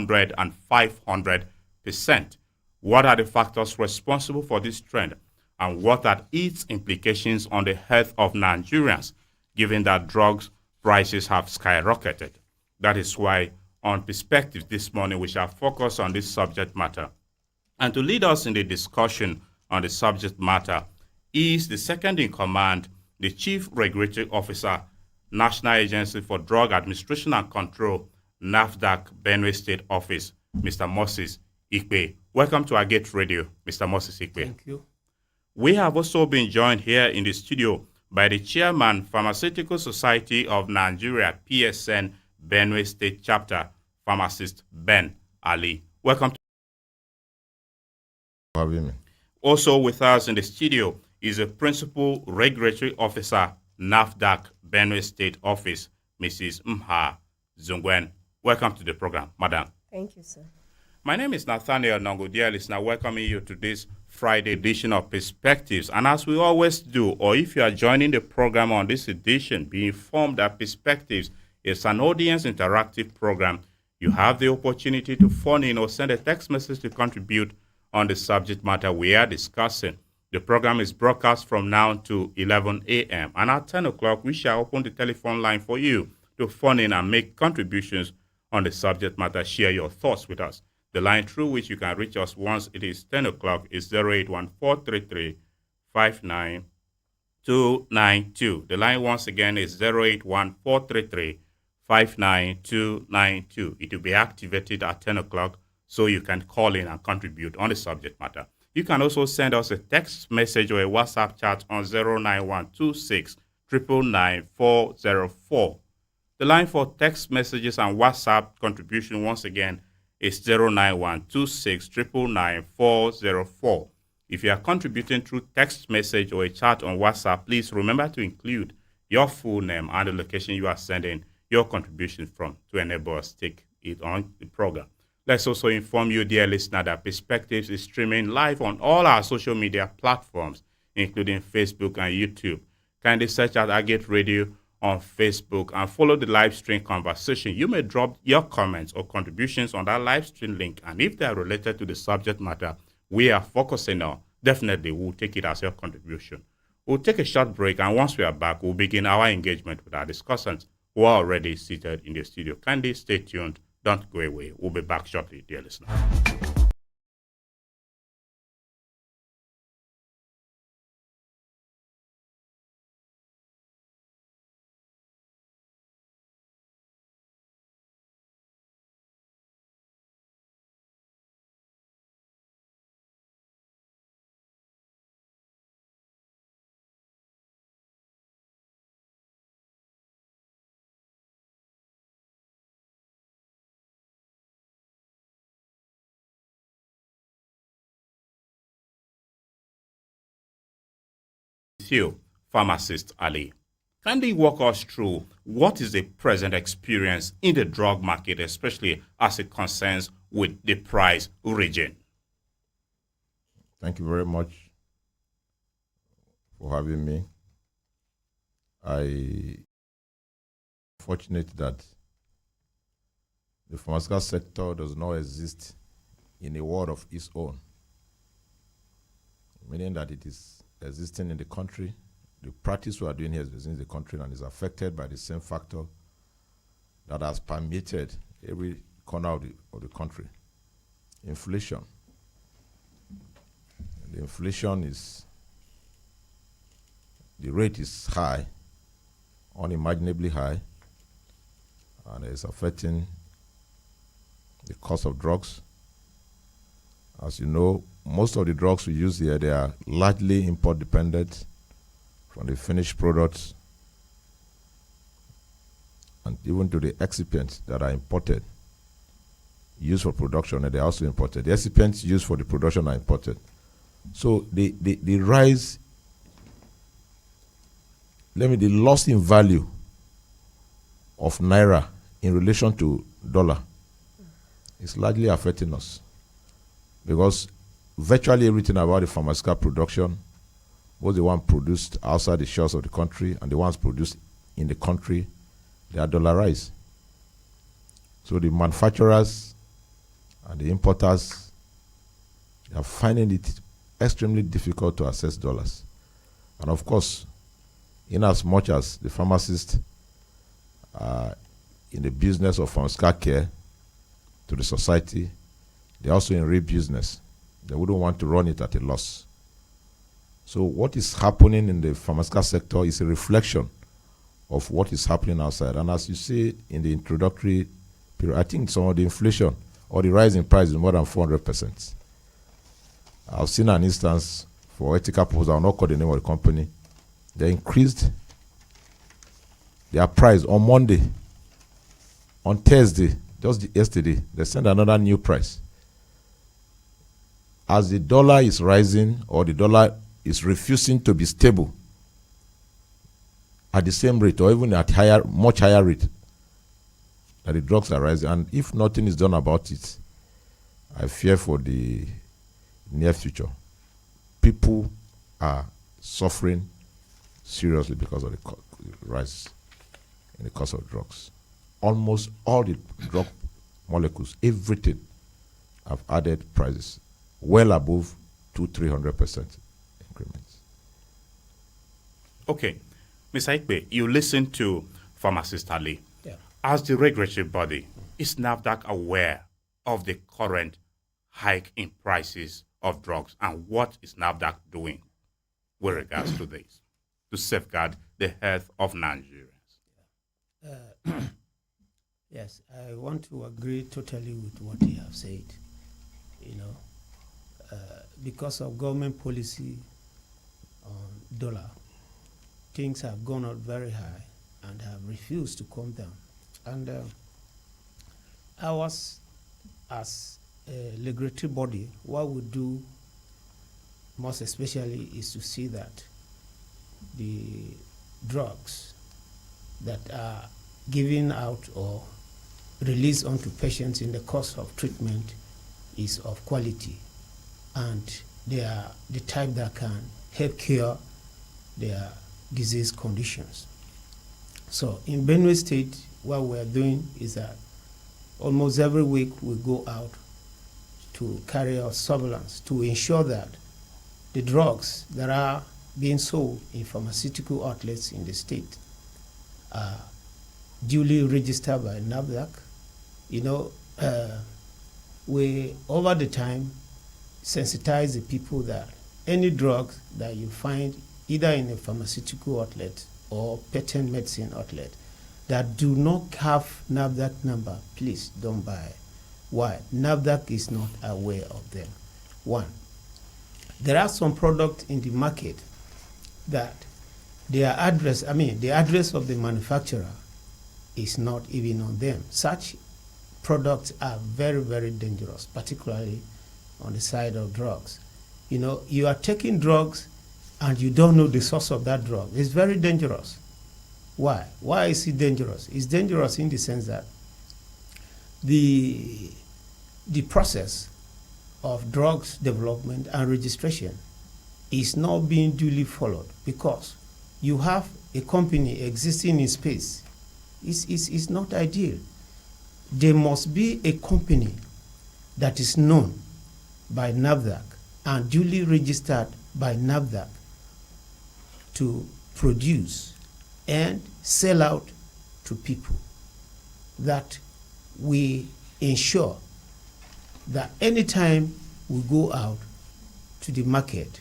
100 and 500%. What are the factors responsible for this trend, and what are its implications on the health of Nigerians, given that drugs prices have skyrocketed? That is why on Perspectives this morning we shall focus on this subject matter. And to lead us in the discussion on the subject matter is the second in command, the Chief Regulatory Officer, National Agency for Drug Administration and Control, NAFDAC, Benue State Office, Mr. Moses Ikpe. Welcome to Agate Radio, Mr. Moses Ikpe. Thank you. We have also been joined here in the studio by the Chairman, Pharmaceutical Society of Nigeria, PSN, Benue State Chapter, Pharmacist Ben Ali. Welcome to having me. Also with us in the studio is a Principal Regulatory Officer, NAFDAC, Benue State Office, Mrs. Mha Zungwen. Welcome to the program, Madam. Thank you, sir. My name is Nathaniel Nongo, dear listener, welcoming you to this Friday edition of Perspectives. And as we always do, or if you are joining the program on this edition, be informed that Perspectives is an audience interactive program. You have the opportunity to phone in or send a text message to contribute on the subject matter we are discussing. The program is broadcast from now to 11 a.m. And at 10 o'clock, we shall open the telephone line for you to phone in and make contributions on the subject matter. Share your thoughts with us. The line through which you can reach us once it is 10 o'clock is 081-433-59292. The line once again is 081-433-59292. It will be activated at 10 o'clock so you can call in and contribute on the subject matter. You can also send us a text message or a WhatsApp chat on 09126 999 404. The line for text messages and WhatsApp contribution once again is 09126 999 404. If you are contributing through text message or a chat on WhatsApp, please remember to include your full name and the location you are sending your contribution from to enable us to take it on the program. Let's also inform you, dear listener, that Perspectives is streaming live on all our social media platforms, including Facebook and YouTube. Kindly search out Agate Radio on Facebook and follow the live stream conversation. You may drop your comments or contributions on that live stream link, and if they are related to the subject matter we are focusing on, definitely we'll take it as your contribution. We'll take a short break, and once we are back, we'll begin our engagement with our discussants who are already seated in the studio. Kindly stay tuned. Don't go away. We'll be back shortly, dear listener. You, Pharmacist Ali. Kindly walk us through what is the present experience in the drug market, especially as it concerns with the price region. Thank you very much for having me. I'm fortunate that the pharmaceutical sector does not exist in a world of its own, meaning that it is existing in the country. The practice we are doing here is within the country and is affected by the same factor that has permeated every corner of the country. Inflation. The inflation is, the rate is high, unimaginably high, and it's affecting the cost of drugs. As you know, most of the drugs we use here, they are largely import dependent from the finished products and even to the excipients that are imported, used for production, and they're also imported. The excipients used for the production are imported. So the rise, the loss in value of Naira in relation to dollar is largely affecting us, because virtually everything about the pharmaceutical production, both the one produced outside the shores of the country and the ones produced in the country, they are dollarized. So the manufacturers And the importers are finding it extremely difficult to access dollars. And of course, in as much as the pharmacists are in the business of pharmaceutical care to the society, they're also in real business. They wouldn't want to run it at a loss. So what is happening in the pharmaceutical sector is a reflection of what is happening outside. And as you see in the introductory period, I think some of the inflation or the rise in price is more than 400%. I've seen an instance for ethical purposes, I'll not call the name of the company. They increased their price on Monday. On Thursday, just yesterday, they sent another new price. As the dollar is rising or the dollar is refusing to be stable at the same rate or even at much higher rate, that the drugs are rising. And if nothing is done about it, I fear for the near future. People are suffering seriously because of the rise in the cost of drugs. Almost all the drug molecules, everything, have added prices well above 200-300% increments. Okay. Mr. Ikpe, you listen to Pharmacist Ali. Yeah. As the regulatory body, is NAFDAC aware of the current hike in prices of drugs, and what is NAFDAC doing with regards to this to safeguard the health of Nigerians? Yes, I want to agree totally with what you have said. Because of government policy on dollar, things have gone up very high and have refused to come down. And ours, as a regulatory body, what we do most especially is to see that the drugs that are given out or released onto patients in the course of treatment is of quality, and they are the type that can help cure their disease conditions. So in Benue State, what we are doing is that almost every week we go out to carry out surveillance to ensure that the drugs that are being sold in pharmaceutical outlets in the state are duly registered by NAFDAC. We, over the time, sensitize the people that any drug that you find either in a pharmaceutical outlet or patent medicine outlet that do not have NAFDAC number, please don't buy. Why? NAFDAC is not aware of them. One, there are some products in the market that their address, the address of the manufacturer is not even on them. Such products are very, very dangerous, particularly on the side of drugs. You are taking drugs and you don't know the source of that drug. It's very dangerous. Why? Why is it dangerous? It's dangerous in the sense that the process of drugs development and registration is not being duly followed because you have a company existing in space. It's not ideal. There must be a company that is known by NAFDAC and duly registered by NAFDAC to produce and sell out to people, that we ensure that anytime we go out to the market,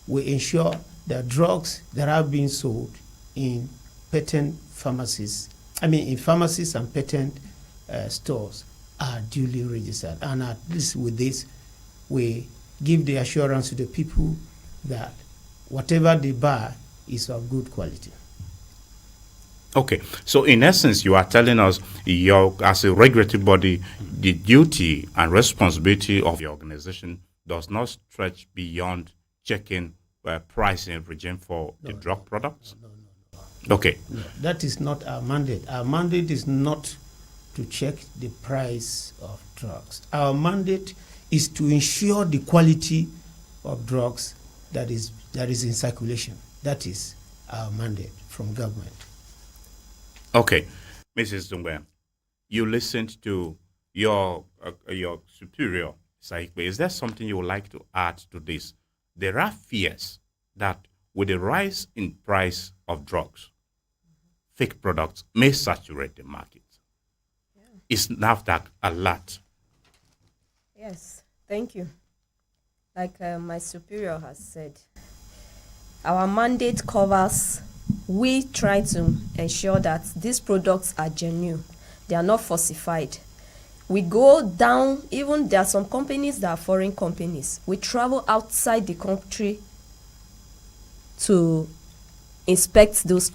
we ensure that drugs that are being sold in patent pharmacies, in pharmacies and patent stores are duly registered. And at least with this, we give the assurance to the people that whatever they buy is of good quality. Okay, so in essence, you are telling us, as a regulatory body, the duty and responsibility of your organization does not stretch beyond checking pricing regime for the drug products? No. Okay. No, that is not our mandate. Our mandate is not to check the price of drugs. Our mandate is to ensure the quality of drugs that is in circulation. That is our mandate from government. Okay. Mrs. Zungwe, you listened to your your superior, Saikbe, is there something you would like to add to this? There are fears that with the rise in price of drugs, fake products may saturate the market. Is NAFDAC alert? Yes, thank you. Like my superior has said, our mandate covers, we try to ensure that these products are genuine, they are not falsified. We go down, even there are some companies that are foreign companies. We travel outside the country to inspect those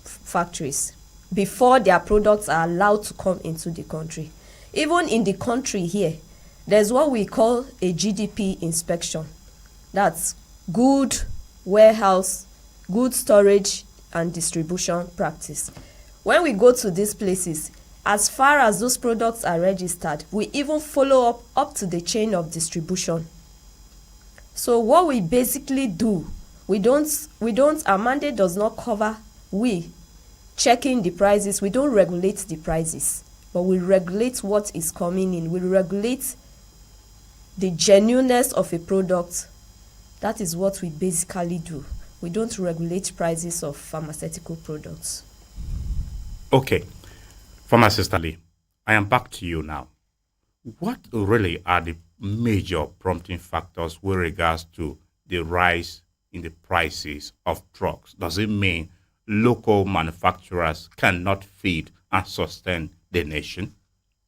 factories before their products are allowed to come into the country. Even in the country here, there's what we call a GDP inspection. That's good warehouse, good storage and distribution practice. When we go to these places, as far as those products are registered, we even follow up to the chain of distribution. So what we basically do, our mandate does not cover we checking the prices. We don't regulate the prices, but we regulate what is coming in. We regulate the genuineness of a product. That is what we basically do. We don't regulate prices of pharmaceutical products. Okay. Pharmacist Ali, I am back to you now. What really are the major prompting factors with regards to the rise in the prices of drugs? Does it mean local manufacturers cannot feed and sustain the nation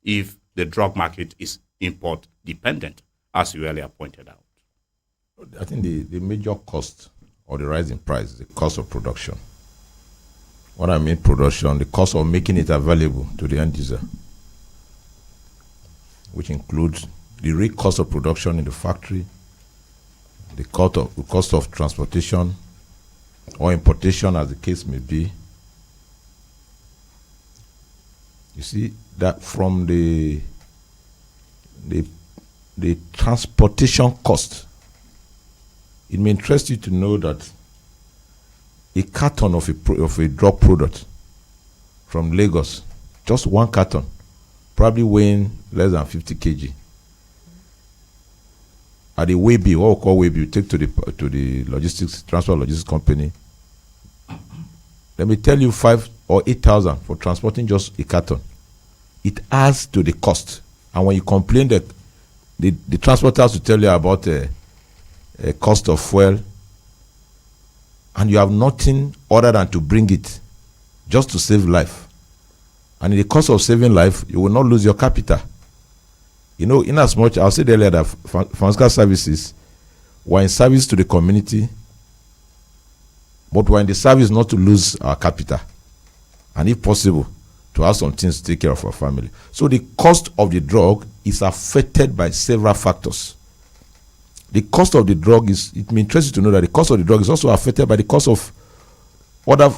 if the drug market is import dependent, as you earlier pointed out? I think the major cost or the rise in price is the cost of production. What I mean production, the cost of making it available to the end user, which includes the real cost of production in the factory, the cost of transportation or importation, as the case may be. You see that from the transportation cost, it may interest you to know that a carton of a drug product from Lagos, just one carton, probably weighing less than 50 kg. At the Weighby, what we call Weighby, you take to the transport logistics company. Let me tell you, 5,000 or 8,000 for transporting just a carton. It adds to the cost. And when you complain, that the transporters will tell you about a cost of fuel, and you have nothing other than to bring it just to save life. And in the course of saving life, you will not lose your capital. You know, in as much, I'll say earlier that pharmaceutical services were in service to the community, but we're in the service not to lose our capital. And if possible, to have some things to take care of our family. So the cost of the drug is affected by several factors. The cost of the drug is, it may interest you to know that the cost of the drug is also affected by the cost of other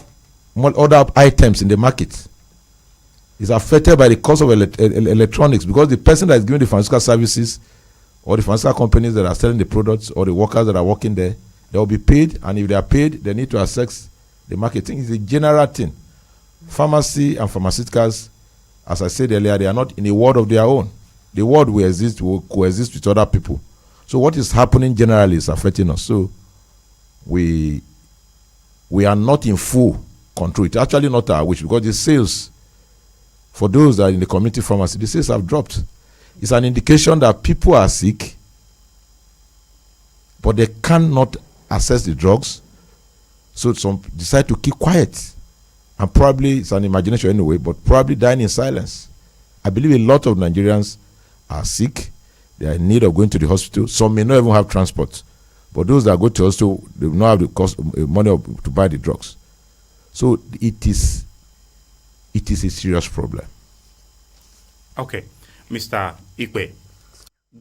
items in the market. It's affected by the cost of electronics, because the person that is giving the pharmaceutical services or the pharmaceutical companies that are selling the products or the workers that are working there, they will be paid, and if they are paid, they need to access the marketing. It's a general thing. Pharmacy and pharmaceuticals, as I said earlier, they are not in a world of their own. The world will coexist with other people. So what is happening generally is affecting us. So we are not in full control. It's actually not our wish, because the sales, for those that are in the community pharmacy, the sales have dropped. It's an indication that people are sick, but they cannot access the drugs. So some decide to keep quiet. And probably, it's an imagination anyway, but probably dying in silence. I believe a lot of Nigerians are sick. They are in need of going to the hospital. Some may not even have transport. But those that go to the hospital, they will not have the cost money to buy the drugs. So it is a serious problem. Okay. Mr. Ikwe,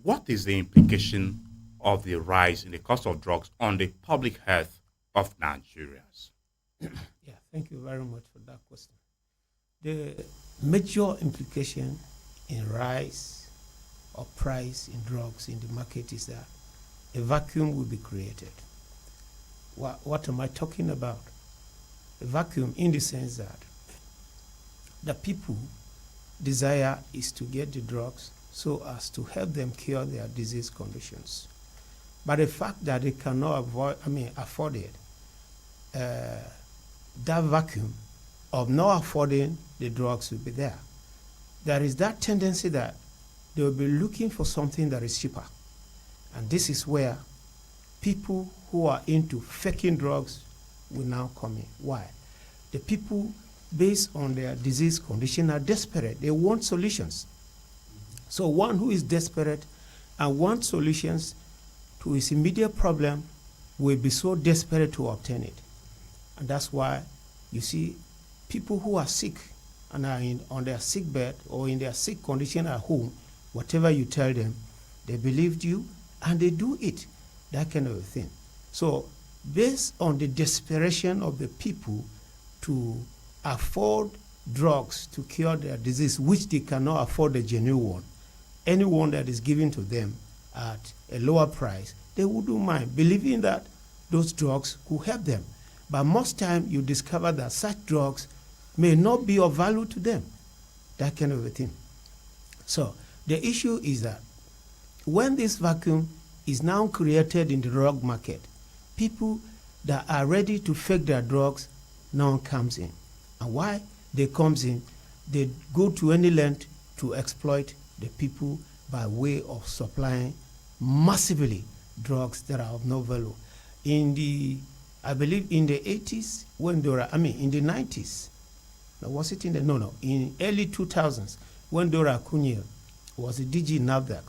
what is the implication of the rise in the cost of drugs on the public health of Nigerians? Yeah, thank you very much for that question. The major implication in rise of price in drugs in the market is that a vacuum will be created. What am I talking about? A vacuum in the sense that the people desire is to get the drugs so as to help them cure their disease conditions. But the fact that they cannot afford it, that vacuum of not affording the drugs will be there. There is that tendency that they will be looking for something that is cheaper. And this is where people who are into faking drugs will now come in. Why? The people, based on their disease condition, are desperate. They want solutions. So one who is desperate and wants solutions to his immediate problem will be so desperate to obtain it. And that's why you see people who are sick and are on their sick bed or in their sick condition at home, whatever you tell them, they believed you and they do it, that kind of a thing. So based on the desperation of the people to afford drugs to cure their disease, which they cannot afford the genuine one, anyone that is given to them at a lower price, they wouldn't mind, believing that those drugs could help them. But most time you discover that such drugs may not be of value to them, that kind of a thing. So the issue is that when this vacuum is now created in the drug market, people that are ready to fake their drugs now comes in. And why they comes in, they go to any length to exploit the people by way of supplying massively drugs that are of no value. I believe in the 80s, when in the 90s, was it in early 2000s, when Dora Akunyil was the DG in NAFDAC,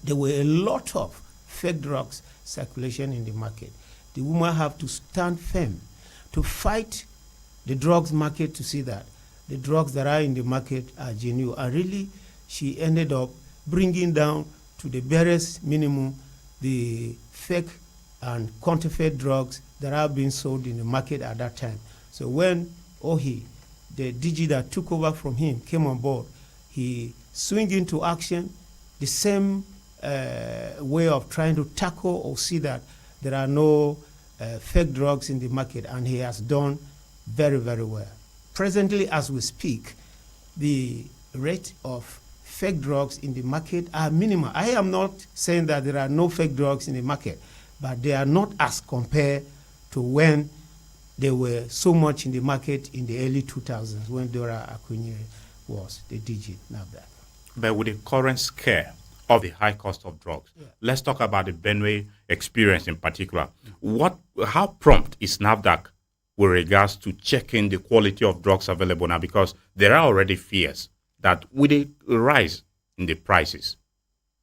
there were a lot of fake drugs circulation in the market. The woman have to stand firm to fight the drugs market to see that the drugs that are in the market are genuine. And really, she ended up bringing down to the barest minimum the fake and counterfeit drugs that are being sold in the market at that time. So when Ohi, the DG that took over from him, came on board, he swung into action the same way of trying to tackle or see that there are no fake drugs in the market, and he has done very, very well. Presently, as we speak, the rate of fake drugs in the market are minimal. I am not saying that there are no fake drugs in the market, but they are not as compared to when they were so much in the market in the early 2000s when Dora Akunyili was the DG NAFDAC. But with the current scare of the high cost of drugs, let's talk about the Benue experience in particular. How prompt is NAFDAC with regards to checking the quality of drugs available now? Because there are already fears that with a rise in the prices,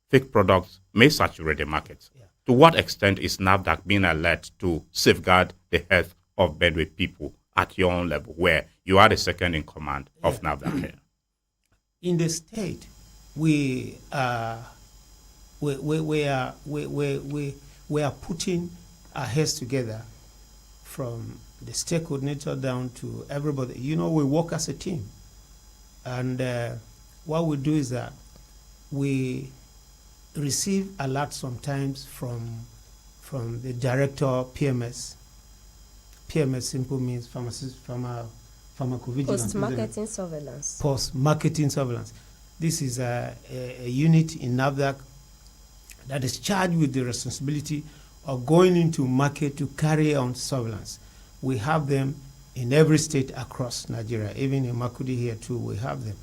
fake products may saturate the markets. Yeah. To what extent is NAFDAC being alert to safeguard the health of Benue people at your own level, where you are the second in command of NAFDAC here? In the state, we are putting our heads together from the state coordinator down to everybody. You know, we work as a team. And what we do is that we receive alerts sometimes from the director PMS. PMS simple means pharmacovigilance. Post-marketing surveillance. Post-marketing surveillance. This is a unit in NAFDAC that is charged with the responsibility of going into market to carry on surveillance. We have them in every state across Nigeria, even in Makurdi here too, we have them.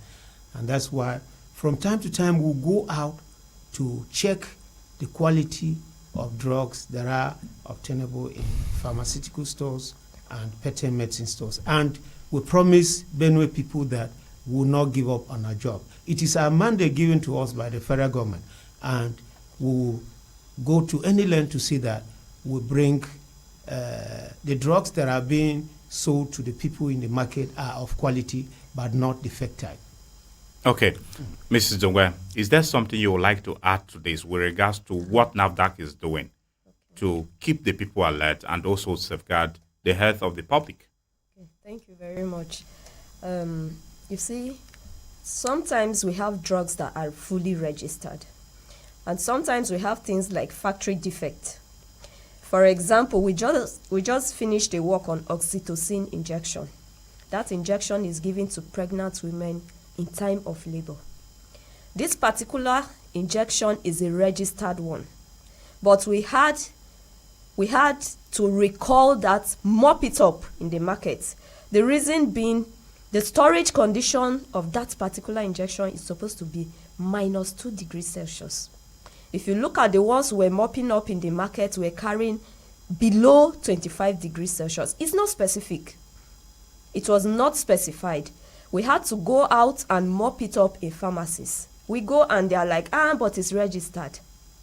And that's why from time to time we'll go out to check the quality of drugs that are obtainable in pharmaceutical stores and patent medicine stores. And we promise Benue people that we will not give up on our job. It is a mandate given to us by the federal government, and we will go to any length to see that we bring the drugs that are being sold to the people in the market are of quality, but not defective. Okay. Mrs. Dongwe, is there something you would like to add to this with regards to what NAFDAC is doing to keep the people alert and also safeguard the health of the public? Okay, thank you very much. You see, sometimes we have drugs that are fully registered, and sometimes we have things like factory defect. For example, we just finished a work on oxytocin injection. That injection is given to pregnant women in time of labor. This particular injection is a registered one, but we had to recall that, mop it up in the market. The reason being, the storage condition of that particular injection is supposed to be -2 degrees Celsius. If you look at the ones we're mopping up in the market, we're carrying below 25 degrees Celsius. It's not specific. It was not specified. We had to go out and mop it up in pharmacies. We go and they're like, but it's registered.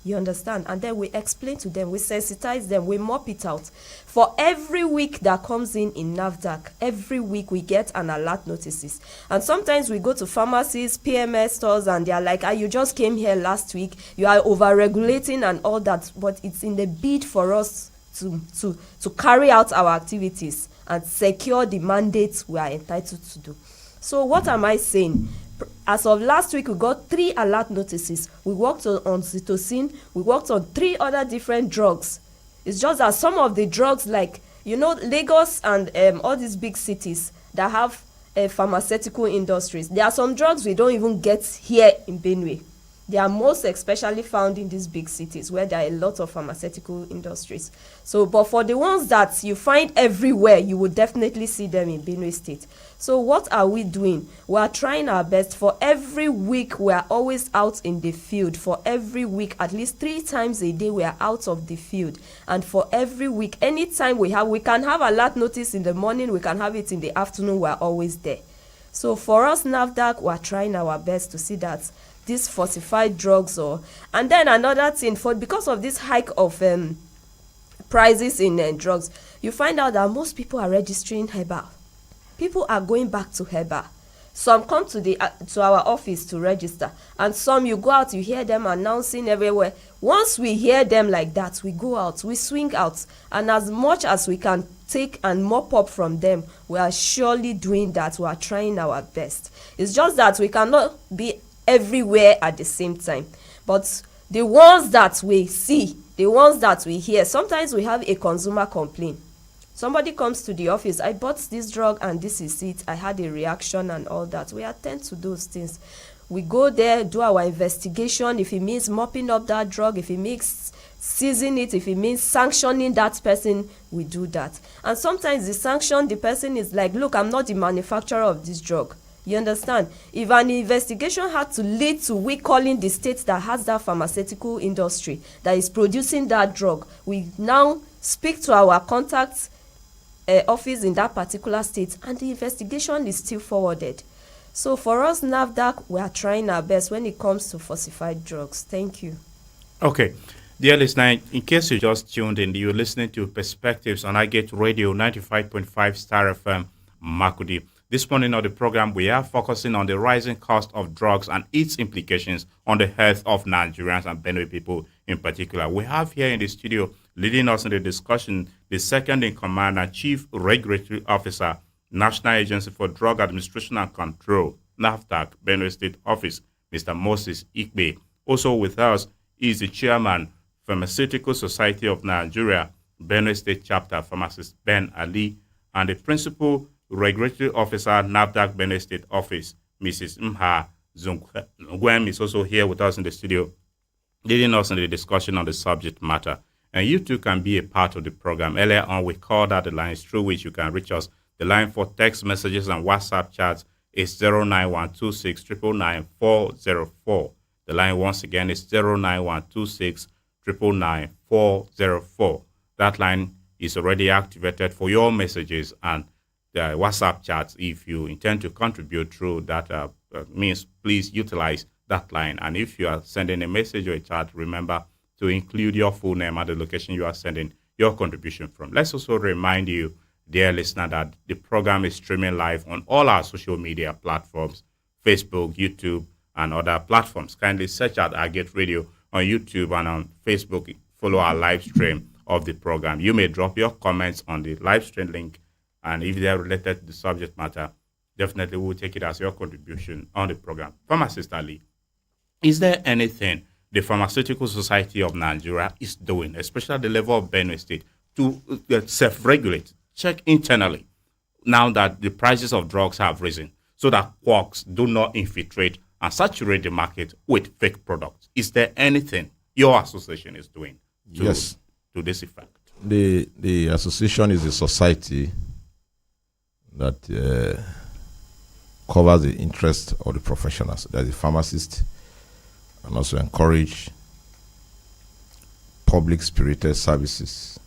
You understand? And then we explain to them, we sensitize them, we mop it out. For every week that comes in NAFDAC, every week we get an alert notices. And sometimes we go to pharmacies, PMS stores, and they're like, you just came here last week, you are over-regulating and all that. But it's in the bid for us to carry out our activities and secure the mandates we are entitled to do. So what am I saying? As of last week, we got 3 alert notices. We worked on Cytosine. We worked on 3 other different drugs. It's just that some of the drugs, like, Lagos and all these big cities that have pharmaceutical industries, there are some drugs we don't even get here in Benue. They are most especially found in these big cities where there are a lot of pharmaceutical industries. So, but for the ones that you find everywhere, you will definitely see them in Benue State. So what are we doing? We are trying our best. For every week, we are always out in the field. For every week, at least 3 times a day, we are out of the field. And for every week, anytime we can have alert notice in the morning, we can have it in the afternoon, we are always there. So for us, NAFDAC, we are trying our best to see that these falsified drugs and then another thing, because of this hike of prices in drugs, you find out that most people are registering herbal. People are going back to herbal. Some come to our office to register, and some you go out, you hear them announcing everywhere. Once we hear them like that, we go out, we swing out, and as much as we can take and mop up from them, we are surely doing that. We are trying our best. It's just that we cannot be everywhere at the same time. But the ones that we see, the ones that we hear, sometimes we have a consumer complaint. Somebody comes to the office, I bought this drug and this is it, I had a reaction and all that. We attend to those things. We go there, do our investigation. If it means mopping up that drug, if it means seizing it, if it means sanctioning that person, we do that. And sometimes the sanction, the person is like, look, I'm not the manufacturer of this drug. You understand? If an investigation had to lead to we calling the state that has that pharmaceutical industry that is producing that drug, we now speak to our contact office in that particular state, and the investigation is still forwarded. So for us, NAFDAC, we are trying our best when it comes to falsified drugs. Thank you. Okay. Dear listener, in case you just tuned in, you're listening to Perspectives on iGate Radio 95.5 Star FM, Makurdi. This morning on the program, we are focusing on the rising cost of drugs and its implications on the health of Nigerians and Benue people in particular. We have here in the studio, leading us in the discussion, the second in command and chief regulatory officer, National Agency for Drug Administration and Control, NAFDAC, Benue State Office, Mr. Moses Ikpe. Also with us is the chairman, Pharmaceutical Society of Nigeria, Benue State Chapter, Pharmacist Ben Ali, and the principal regulatory officer, NAFDAC Benue State Office, Mrs. Mha Zungwem, is also here with us in the studio, leading us in the discussion on the subject matter. And you too can be a part of the program. Earlier on, we called out the lines through which you can reach us. The line for text messages and WhatsApp chats is 09126 999 404. The line once again is 09126 999 404. That line is already activated for your messages and the WhatsApp chats. If you intend to contribute through that means, please utilize that line. And if you are sending a message or a chat, remember to include your full name and the location you are sending your contribution from. Let's also remind you, dear listener, that the program is streaming live on all our social media platforms, Facebook, YouTube, and other platforms. Kindly search out iGate Radio on YouTube and on Facebook. Follow our live stream of the program. You may drop your comments on the live stream link, and if they are related to the subject matter, definitely we'll take it as your contribution on the program. Pharmacist Ali, is there anything the Pharmaceutical Society of Nigeria is doing, especially at the level of Benue State, to self-regulate, check internally, now that the prices of drugs have risen, so that quacks do not infiltrate and saturate the market with fake products. Is there anything your association is doing to this effect? The association is a society that covers the interest of the professionals. There's a pharmacist, and also encourage public-spirited services.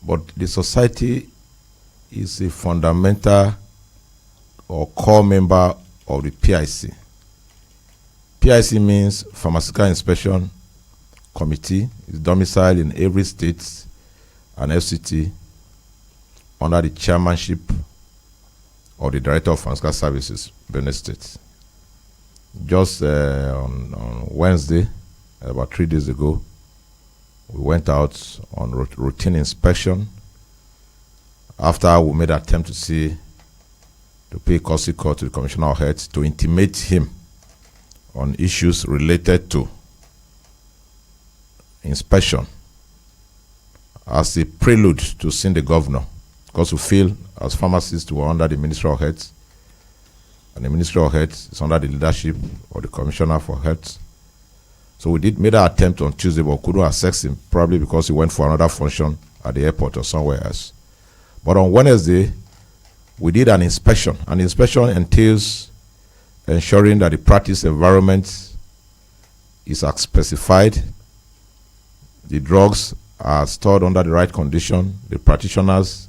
But the society is a fundamental or core member of the PIC. PIC means Pharmaceutical Inspection Committee. Is domiciled in every state and FCT under the chairmanship of the Director of Pharmaceutical Services, Benue State. Just on Wednesday, about 3 days ago, we went out on routine inspection after we made an attempt to pay a courtesy call to the Commissioner of Health to intimate him on issues related to inspection as a prelude to seeing the governor, because we feel as pharmacists we are under the Ministry of Health, and the Ministry of Health is under the leadership of the Commissioner for Health. So we made an attempt on Tuesday, but couldn't access him, probably because he went for another function at the airport or somewhere else. But on Wednesday, we did an inspection, and the inspection entails ensuring that the practice environment is as specified, the drugs are stored under the right condition, the practitioners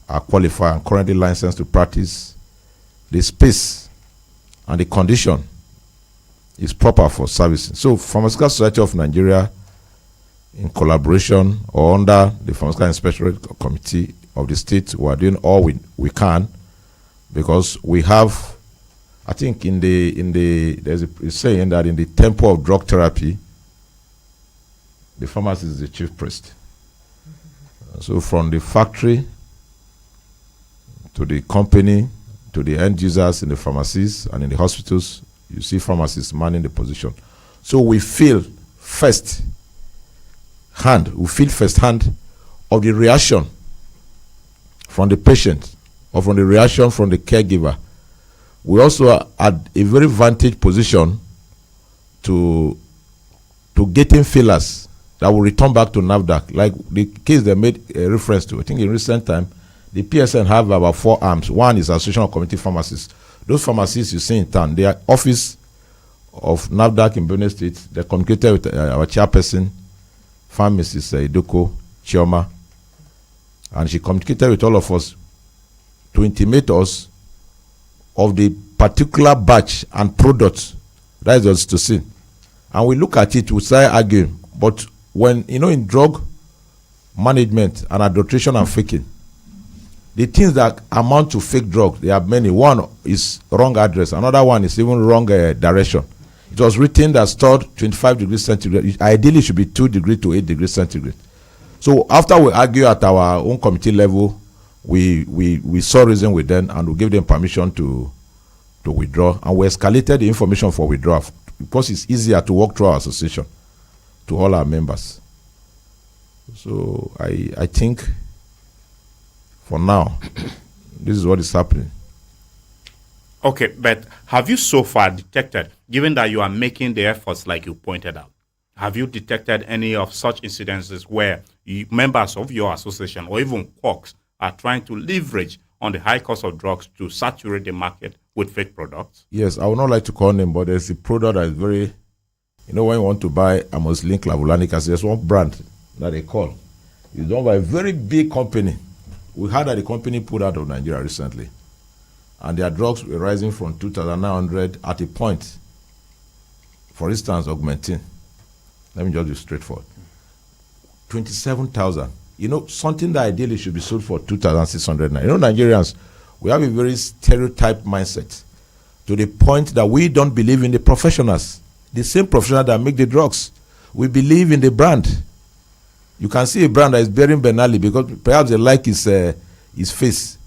are qualified and currently licensed to practice, the space and the condition is proper for servicing. So Pharmaceutical Society of Nigeria, in collaboration or under the Pharmaceutical Inspection Committee of the state, we are doing all we can, because we have, I think there's a saying that in the temple of drug therapy, the pharmacist is the chief priest. So from the factory to the company to the end users in the pharmacies and in the hospitals, you see pharmacists manning the position. So we feel firsthand of the reaction from the patient or from the reaction from the caregiver. We also are at a very vantage position to getting fillers that will return back to NAFDAC, like the case they made a reference to. I think in recent time, the PSN have about 4 arms. One is Association of Community Pharmacists. Those pharmacists you see in town, their office of NAFDAC in Benue State, they communicated with our chairperson, Pharmacist Idoko Chioma, and she communicated with all of us to intimate us of the particular batch and product that is us to see. And we look at it, we start arguing. But when, in drug management and adulteration and faking, the things that amount to fake drug, there are many. One is wrong address. Another one is even wrong direction. It was written that stored 25 degrees centigrade. Ideally, it should be 2 degrees to 8 degrees centigrade. So after we argue at our own committee level, we saw reason with them, and we gave them permission to withdraw. And we escalated the information for withdrawal, because it's easier to walk through our association to all our members. So I think for now, this is what is happening. Okay, but have you so far detected, given that you are making the efforts like you pointed out, have you detected any of such incidences where members of your association or even quacks are trying to leverage on the high cost of drugs to saturate the market with fake products? Yes, I would not like to call them, but there's a product that is very, when you want to buy amoxicillin clavulanic acid, there's one brand that they call. It's done by a very big company. We heard that the company pulled out of Nigeria recently, and their drugs were rising from 2,900 at a point. For instance, Augmentin. Let me just be straightforward. 27,000. Something that ideally should be sold for 2,600. Nigerians, we have a very stereotyped mindset to the point that we don't believe in the professionals. The same professional that make the drugs. We believe in the brand. You can see a brand that is bearing Benali because perhaps they like his face.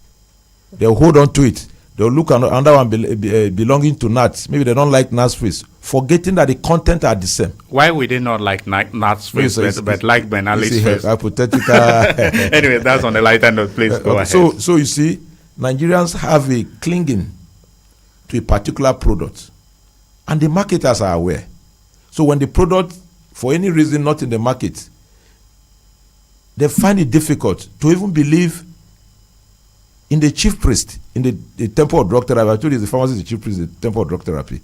They'll hold on to it. They'll look at another one belonging to Nats. Maybe they don't like Nats' face, forgetting that the content are the same. Why would they not like Nats' face, but like Benali's face? Hypothetical. Anyway, that's on the lighter note. Please go ahead. So you see, Nigerians have a clinging to a particular product. And the marketers are aware. So when the product, for any reason, not in the market, they find it difficult to even believe in the chief priest in the temple of drug therapy. I told you the pharmacist is the chief priest in the temple of drug therapy.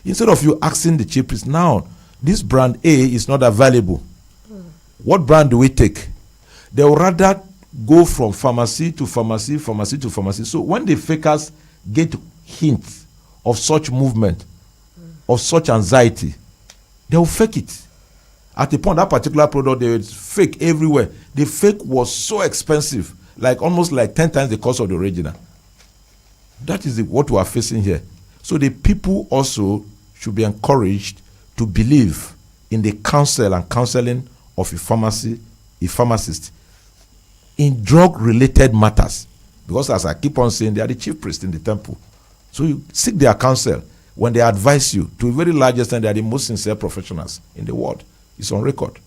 Instead of you asking the chief priest, now this brand A is not available. What brand do we take? They will rather go from pharmacy to pharmacy, pharmacy to pharmacy. So when the fakers get hints of such movement, of such anxiety, they will fake it. At the point, that particular product, they were fake everywhere. The fake was so expensive, like almost like 10 times the cost of the original. That is what we are facing here. So the people also should be encouraged to believe in the counsel and counseling of a pharmacist in drug-related matters. Because as I keep on saying, they are the chief priest in the temple. So you seek their counsel when they advise you. To a very large extent, they are the most sincere professionals in the world. It's on record.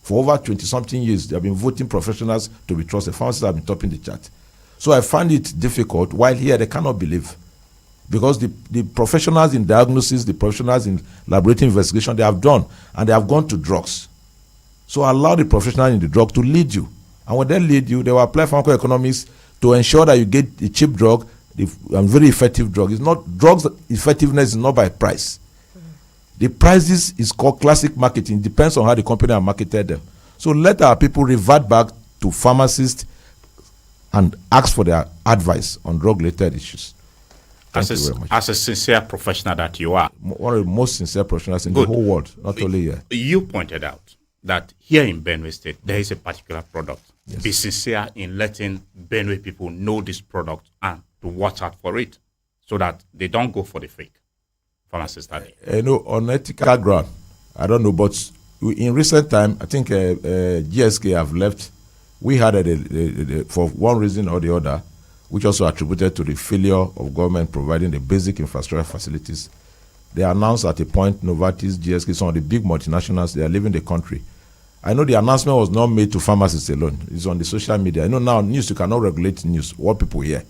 For over 20-something years, they have been voting professionals to be trusted. Pharmacists have been topping the chart. So I find it difficult, while here they cannot believe. Because the professionals in diagnosis, the professionals in laboratory investigation, they have done, and they have gone to drugs. So allow the professionals in the drug to lead you. And when they lead you, they will apply pharmacoeconomics to ensure that you get a cheap drug, a very effective drug. It's not, drugs effectiveness is not by price. The prices is called classic marketing. It depends on how the company have marketed them. So let our people revert back to pharmacists and ask for their advice on drug-related issues. Thank you very much. As a sincere professional that you are. One of the most sincere professionals in the whole world, not only here. You pointed out that here in Benue State, there is a particular product. Yes. Be sincere in letting Benue people know this product and to watch out for it so that they don't go for the fake. Pharmacist Ali. On ethical ground, I don't know, but in recent time, I think GSK have left. We had for one reason or the other, which also attributed to the failure of government providing the basic infrastructure facilities. They announced at a point, Novartis, GSK, some of the big multinationals, they are leaving the country. I know the announcement was not made to pharmacists alone. It's on the social media. I know now news, you cannot regulate news, what people hear.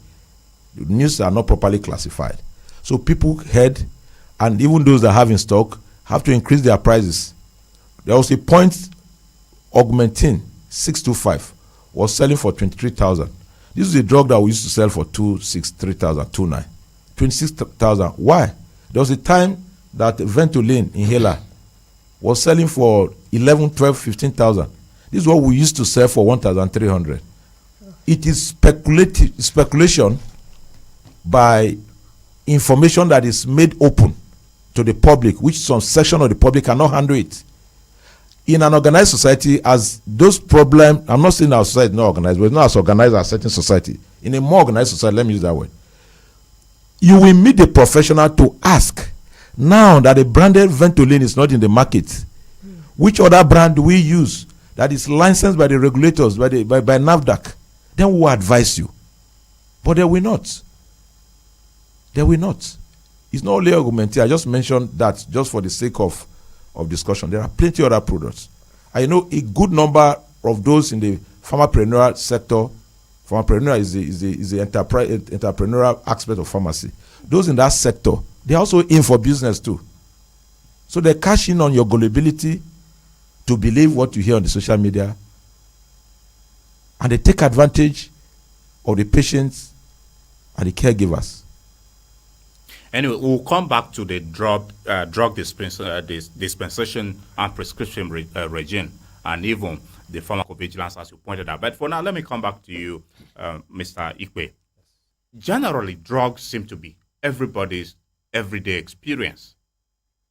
The news are not properly classified. So people heard, and even those that have in stock have to increase their prices. There was a point, Augmentin 625 was selling for 23,000. This is a drug that we used to sell for 3,000, 29, 26,000. Why? There was a time that Ventolin inhaler was selling for 11, 12, 15,000. This is what we used to sell for 1,300. It is speculation by information that is made open to the public, which some section of the public cannot handle it. In an organized society, as those problems, I'm not saying our society is not organized, but it's not as organized as a certain society. In a more organized society, let me use that word, you will meet the professional to ask, now that a branded Ventolin is not in the market, which other brand do we use that is licensed by the regulators, by NAFDAC? Then we will advise you. But they will not. They will not. It's not only Augmentin. I just mentioned that just for the sake of discussion. There are plenty of other products. I know a good number of those in the pharmapreneurial sector. Pharmapreneur is the entrepreneurial aspect of pharmacy. Those in that sector, they're also in for business too. So they cash in on your gullibility to believe what you hear on the social media, and they take advantage of the patients and the caregivers. Anyway, we'll come back to the drug dispensation and prescription regime, and even the pharmacovigilance, as you pointed out. But for now, let me come back to you, Mr. Ikwe. Generally, drugs seem to be everybody's everyday experience.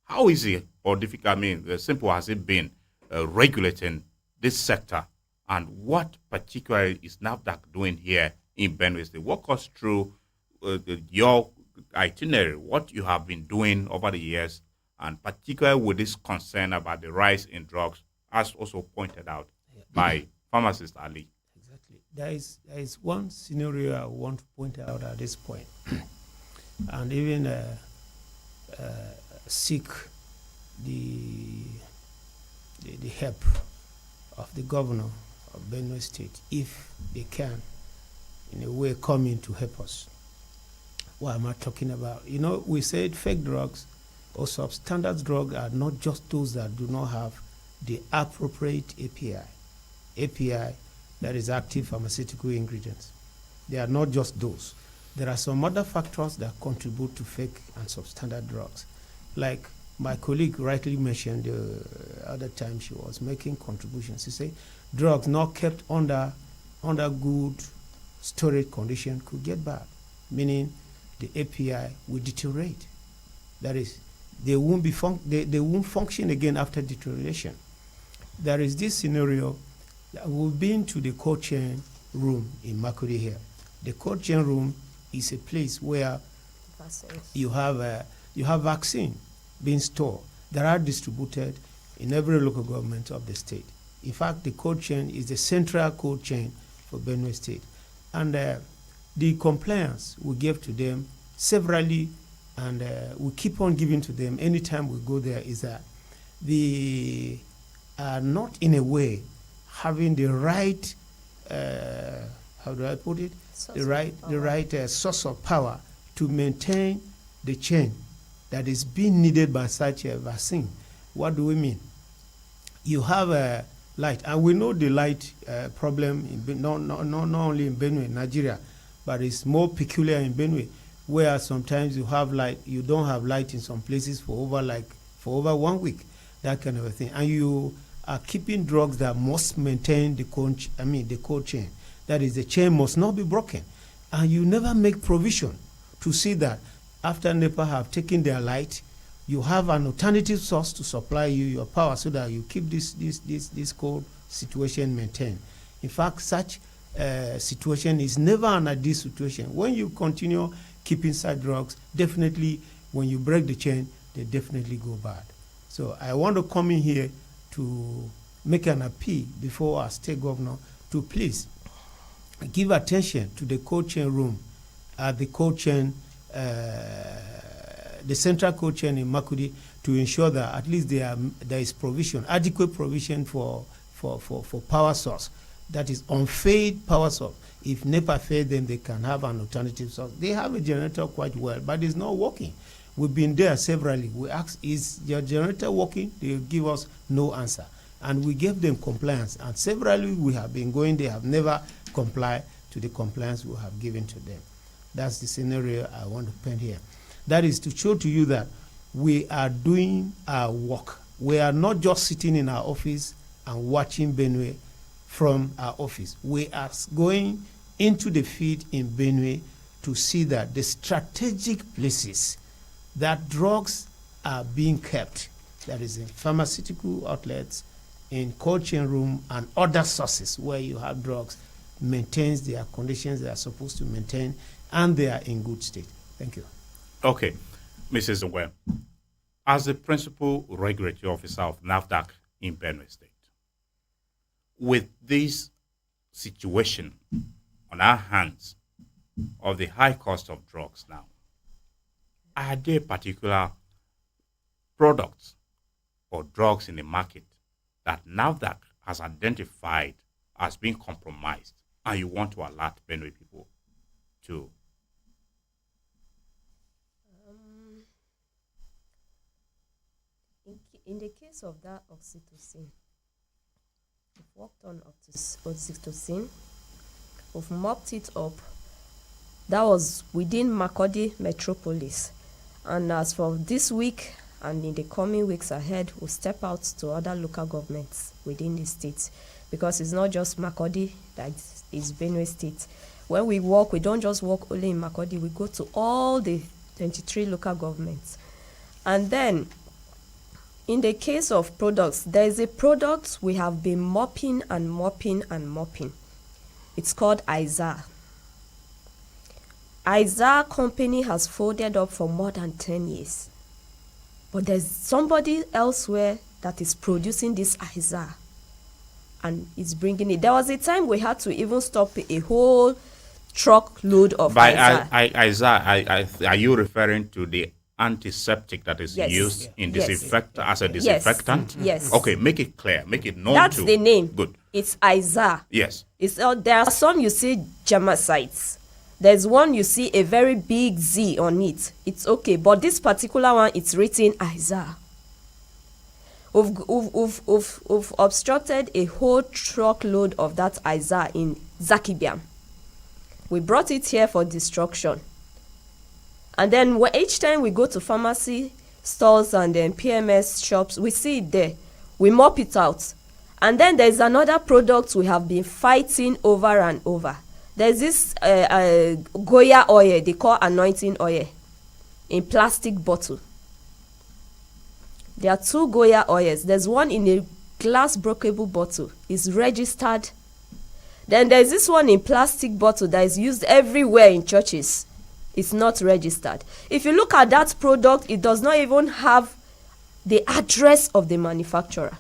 How easy or difficult, simple has it been regulating this sector, and what particularly is NAFDAC doing here in Benue State? Walk us through your itinerary, what you have been doing over the years, and particularly with this concern about the rise in drugs, as also pointed out by pharmacist Ali. Exactly. There is one scenario I want to point out at this point, and even seek the help of the governor of Benue State, if they can, in a way, come in to help us. What am I talking about? We said fake drugs or substandard drugs are not just those that do not have the appropriate API that is active pharmaceutical ingredients. They are not just those. There are some other factors that contribute to fake and substandard drugs. Like my colleague rightly mentioned the other time she was making contributions. She said drugs not kept under good storage condition could get bad, meaning the API will deteriorate. That is, they won't function again after deterioration. There is this scenario that we've been to the cold chain room in Makurdi here. The cold chain room is a place where you have vaccine being stored that are distributed in every local government of the state. In fact, the cold chain is the central cold chain for Benue State. And the compliance we give to them severally, and we keep on giving to them anytime we go there, is that they are not in a way having the right, how do I put it? The right source of power to maintain the chain that is being needed by such a vaccine. What do we mean? You have a light, and we know the light problem in not only in Benue, Nigeria, but it's more peculiar in Benue, where sometimes you have light, you don't have light in some places for over 1 week, that kind of a thing, and you are keeping drugs that must maintain the cold chain. That is, the chain must not be broken, and you never make provision to see that after NEPA have taken their light, you have an alternative source to supply you your power so that you keep this cold situation maintained. In fact, such situation is never an ideal situation. When you continue keeping such drugs, definitely when you break the chain, they definitely go bad. So I want to come in here to make an appeal before our state governor to please give attention to the cold chain room at the cold chain, the central cold chain in Makurdi, to ensure that at least there is provision, adequate provision for power source. That is on-fade power source. If NEPA fails, then they can have an alternative source. They have a generator quite well, but it's not working. We've been there severally. We asked, is your generator working? They give us no answer. And we gave them compliance. And severally we have been going, they have never complied to the compliance we have given to them. That's the scenario I want to paint here. That is to show to you that we are doing our work. We are not just sitting in our office and watching Benue from our office. We are going into the field in Benue to see that the strategic places that drugs are being kept, that is in pharmaceutical outlets, in cold chain room, and other sources where you have drugs, maintains their conditions they are supposed to maintain, and they are in good state. Thank you. Okay, Mrs. Ngwe, as the principal regulatory officer of NAFDAC in Benue State, with this situation on our hands of the high cost of drugs now, are there particular products or drugs in the market that NAFDAC has identified as being compromised and you want to alert Benue people to? In the case of that oxytocin, we've worked on oxytocin, we've mopped it up. That was within Makurdi Metropolis. And as for this week and in the coming weeks ahead, we'll step out to other local governments within the state, because it's not just Makurdi that is Benue State. When we work, we don't just work only in Makurdi, we go to all the 23 local governments. And then, in the case of products, there is a product we have been mopping and mopping and mopping. It's called Izar. Izar company has folded up for more than 10 years. But there's somebody elsewhere that is producing this Izar and it's bringing it. There was a time we had to even stop a whole truckload of Izar. By Izar, are you referring to the antiseptic that is used in disinfectant as a disinfectant? Yes. Okay, make it clear, make it known. That's the name. Good. It's Izar. Yes. There are some you see germicides. There's one you see a very big Z on it. It's okay, but this particular one, it's written Aiza. We've obstructed a whole truckload of that Aiza in Zakibiam. We brought it here for destruction. And then each time we go to pharmacy stores and then PMS shops, we see it there. We mop it out. And then there's another product we have been fighting over and over. There's this Goya oil, they call anointing oil, in plastic bottle. There are 2 Goya oils. There's one in a glass breakable bottle. It's registered. Then there's this one in plastic bottle that is used everywhere in churches. It's not registered. If you look at that product, it does not even have the address of the manufacturer.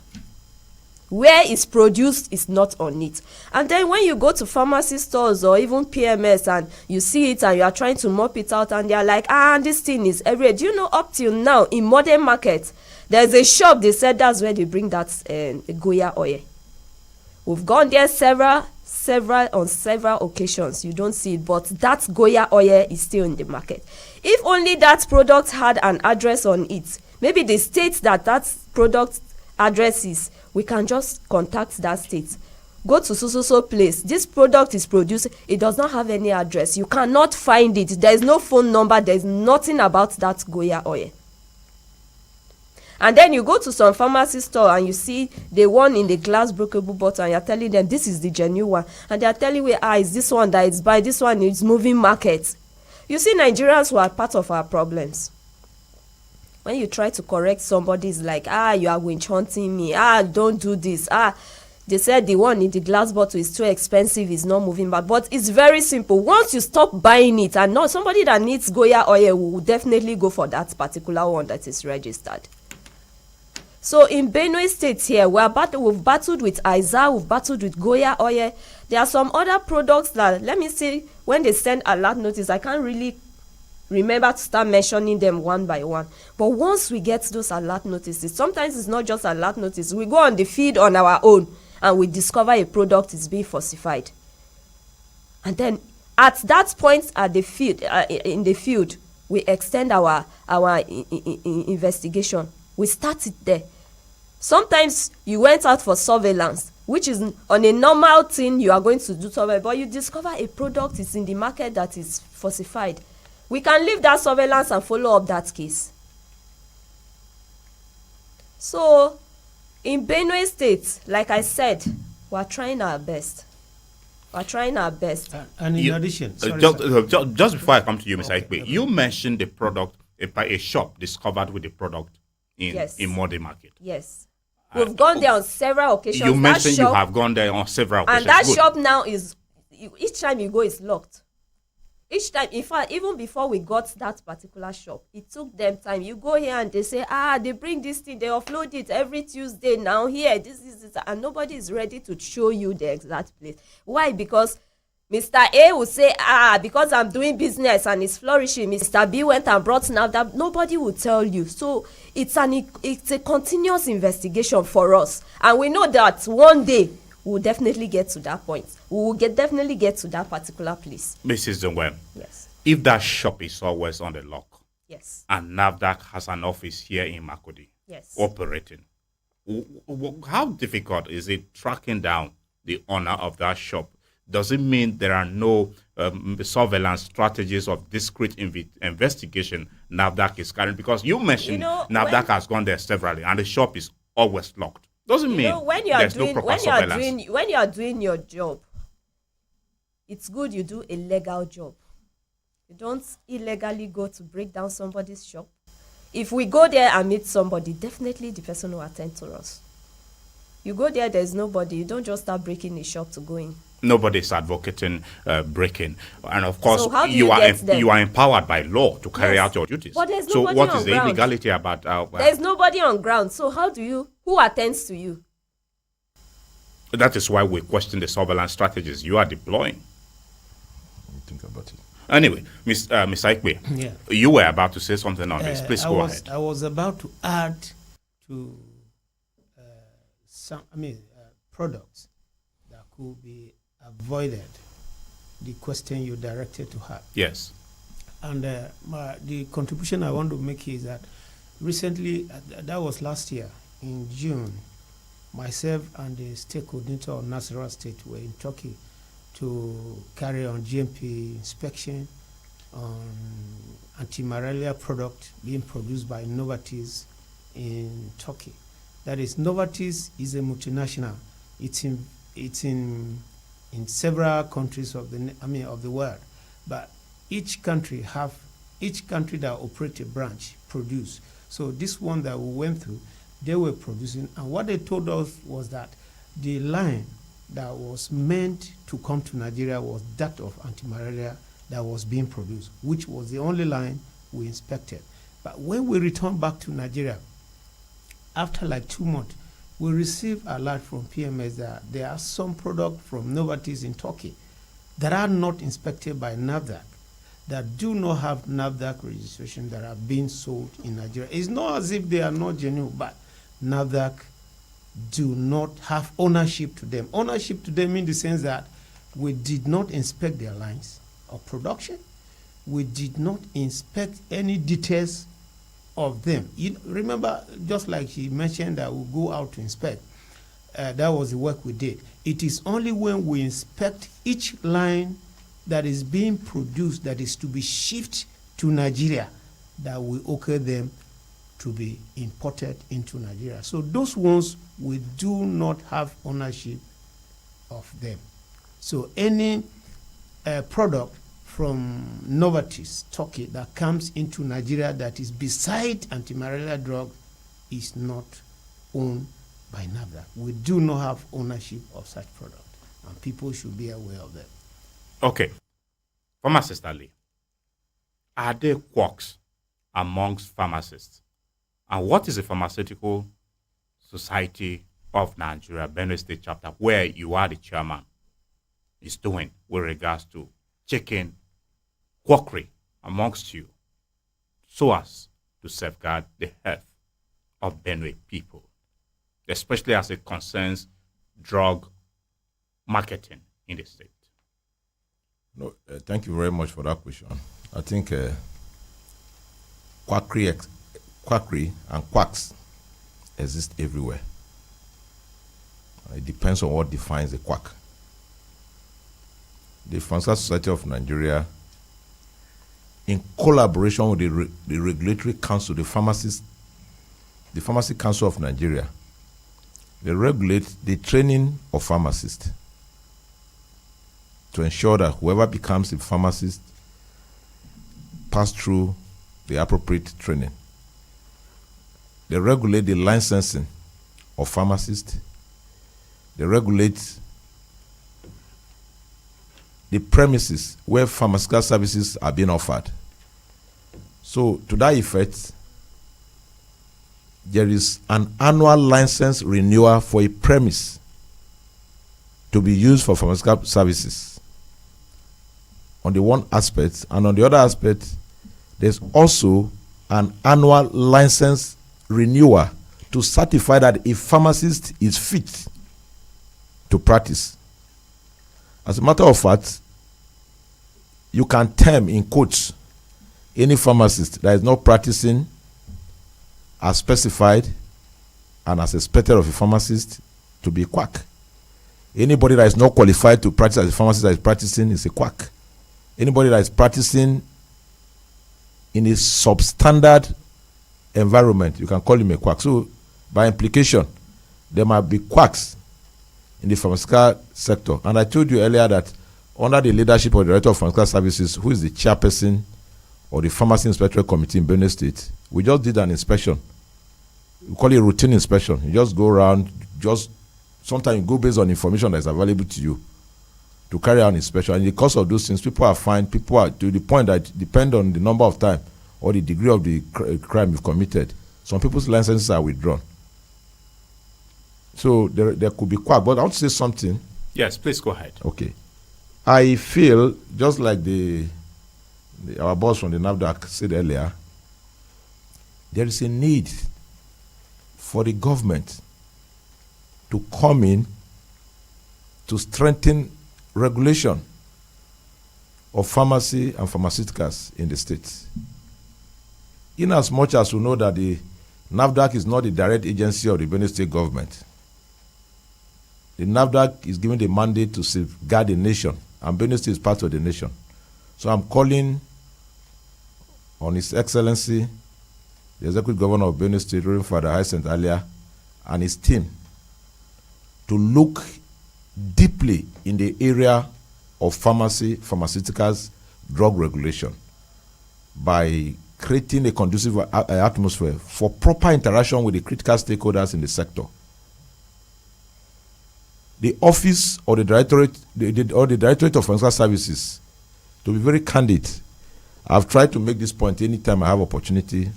Where it's produced is not on it. And then when you go to pharmacy stores or even PMS and you see it and you are trying to mop it out and they are like, this thing is everywhere. Do you know up till now in modern market, there's a shop, they said that's where they bring that Goya oil. We've gone there on several occasions. You don't see it, but that Goya oil is still in the market. If only that product had an address on it, maybe the state that product address is, we can just contact that state. Go to so place. This product is produced. It does not have any address. You cannot find it. There is no phone number. There is nothing about that Goya oil. And then you go to some pharmacy store and you see the one in the glass breakable bottle and you're telling them this is the genuine one. And they're telling you, it's this one that is by this one is moving market. You see, Nigerians who are part of our problems. When you try to correct somebody, it's like, you are witch hunting me. Don't do this. They said the one in the glass bottle is too expensive, it's not moving back. But it's very simple. Once you stop buying it, and not somebody that needs Goya oil will definitely go for that particular one that is registered. So in Benue State here, we've battled with Aiza, we've battled with Goya oil. There are some other products that, let me see, when they send alert notice, I can't really remember to start mentioning them one by one. But once we get those alert notices, sometimes it's not just alert notice. We go on the feed on our own and we discover a product is being falsified. And then at that point at the field, in the field, we extend our investigation. We start it there. Sometimes you went out for surveillance, which is on a normal thing you are going to do surveillance, but you discover a product is in the market that is falsified. We can leave that surveillance and follow up that case. So, in Benue State, like I said, we're trying our best. We're trying our best. And in addition, just before I come to you, Ms. Aikpe, you mentioned the product, a shop discovered with the product in modern market. Yes. We've gone there on several occasions. You mentioned you have gone there on several occasions. And that shop now is, each time you go, it's locked. Each time, in fact, even before we got that particular shop, it took them time. You go here and they say, they bring this thing, they offload it every Tuesday now here, this is it, and nobody is ready to show you the exact place. Why? Because Mr. A will say, because I'm doing business and it's flourishing. Mr. B went and brought NAFDAC. Nobody will tell you. So it's a continuous investigation for us. And we know that one day we'll definitely get to that point. We will definitely get to that particular place. Mrs. Zongwem, yes. If that shop is always on the lock, yes, and NAFDAC has an office here in Makurdi, yes, operating, how difficult is it tracking down the owner of that shop? Does it mean there are no surveillance strategies of discreet investigation NAFDAC is carrying? Because you mentioned NAFDAC has gone there severally and the shop is always locked. Doesn't mean there's no proper surveillance. When you are doing your job, it's good you do a legal job. You don't illegally go to break down somebody's shop. If we go there and meet somebody, definitely the person will attend to us. You go there, there's nobody. You don't just start breaking the shop to go in. Nobody's advocating breaking, and of course so you are empowered by law to carry out your duties. But there's so nobody what on is the ground. illegality about? There's nobody on ground. So who attends to you? That is why we question the surveillance strategies you are deploying. Think about it. Anyway, Ms. Aikpe, you were about to say something on this. Please go ahead. I was about to add to products that could be avoided the question you directed to her. Yes. And the contribution I want to make is that recently, that was last year, in June, myself and the state coordinator of Nasarawa State were in Turkey to carry on GMP inspection on anti-malaria product being produced by Novartis in Turkey. That is, Novartis is a multinational. It's in several countries of the world, but each country that operates a branch produce. So this one that we went through, they were producing, and what they told us was that the line that was meant to come to Nigeria was that of anti-malaria that was being produced, which was the only line we inspected. But when we returned back to Nigeria, after like 2 months, we received a alert from PMS that there are some products from Novartis in Turkey that are not inspected by NAFDAC, that do not have NAFDAC registration, that are being sold in Nigeria. It's not as if they are not genuine, but NAFDAC do not have ownership to them. Ownership to them in the sense that we did not inspect their lines of production. We did not inspect any details of them. Remember, just like he mentioned that we go out to inspect, that was the work we did. It is only when we inspect each line that is being produced, that is to be shipped to Nigeria, that we okay them to be imported into Nigeria. So those ones, we do not have ownership of them. So any product from Novartis, Turkey, that comes into Nigeria that is beside anti-malaria drug is not owned by NAFDAC. We do not have ownership of such product, and people should be aware of that. Okay. Pharmacist Ali, are there quacks amongst pharmacists? And what is the Pharmaceutical Society of Nigeria, Benue State chapter, where you are the chairman, is doing with regards to checking quackery amongst you so as to safeguard the health of Benue people, especially as it concerns drug marketing in the state? No, thank you very much for that question. I think quackery and quacks exist everywhere. It depends on what defines a quack. The Pharmaceutical Society of Nigeria, in collaboration with the Regulatory Council, the Pharmacy Council of Nigeria, they regulate the training of pharmacists to ensure that whoever becomes a pharmacist pass through the appropriate training. They regulate the licensing of pharmacists. They regulate the premises where pharmaceutical services are being offered. So to that effect, there is an annual license renewal for a premise to be used for pharmaceutical services on the one aspect, and on the other aspect, there's also an annual license renewal to certify that a pharmacist is fit to practice. As a matter of fact, you can term in quotes any pharmacist that is not practicing as specified and as expected of a pharmacist to be a quack. Anybody that is not qualified to practice as a pharmacist that is practicing is a quack. Anybody that is practicing in a substandard environment, you can call him a quack. So, by implication, there might be quacks in the pharmaceutical sector. And I told you earlier that under the leadership of the Director of Pharmaceutical Services, who is the chairperson of the Pharmacy Inspectorate Committee in Benue State, we just did an inspection. We call it a routine inspection. You just go around, sometimes you go based on information that is available to you to carry out inspection. And in the course of those things, people are to the point that it depends on the number of time or the degree of the crime you've committed. Some people's licenses are withdrawn. So there could be quack. But I want to say something. Yes, please go ahead. Okay. I feel, just like our boss from the NAFDAC said earlier, there is a need for the government to come in to strengthen regulation of pharmacy and pharmaceuticals in the state. In as much as we know that the NAFDAC is not the direct agency of the Benue State government, the NAFDAC is given the mandate to safeguard the nation, and Benue State is part of the nation. So I'm calling on His Excellency, the Executive Governor of Benue State, Reverend Father Hyacinth Alia, and his team to look deeply in the area of pharmacy, pharmaceuticals, drug regulation by creating a conducive atmosphere for proper interaction with the critical stakeholders in the sector. The office or the directorate, or the Directorate of Pharmaceutical Services, to be very candid, I've tried to make this point anytime I have opportunity.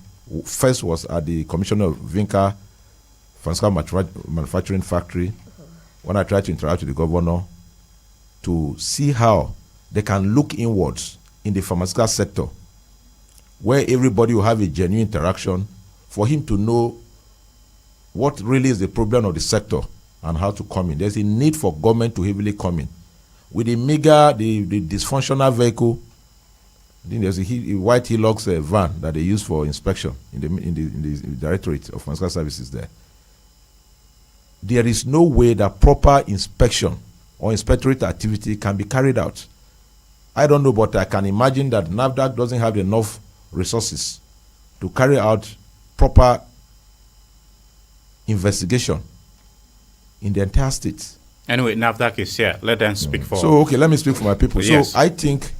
First was at the Commissioner of Vinca Pharmaceutical Manufacturing Factory, when I tried to interact with the governor to see how they can look inwards in the pharmaceutical sector, where everybody will have a genuine interaction for him to know what really is the problem of the sector and how to come in. There's a need for government to heavily come in. With the the dysfunctional vehicle, I think there's a white Hilux van that they use for inspection in the Directorate of Pharmaceutical Services there. There is no way that proper inspection or inspectorate activity can be carried out. I don't know, but I can imagine that NAFDAC doesn't have enough resources to carry out proper investigation in the entire state. Anyway, NAFDAC is here. Let them speak for. So, okay, let me speak for my people. Yes. So, I think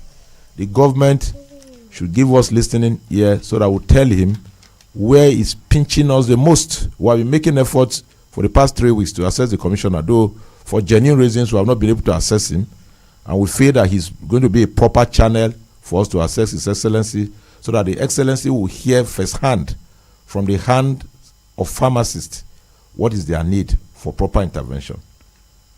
the government should give us listening ear so that we'll tell him where he's pinching us the most. We have been making efforts for the past 3 weeks to assess the commissioner, though for genuine reasons we have not been able to assess him, and we feel that he's going to be a proper channel for us to assess His Excellency, so that the Excellency will hear firsthand from the hand of pharmacists what is their need for proper intervention.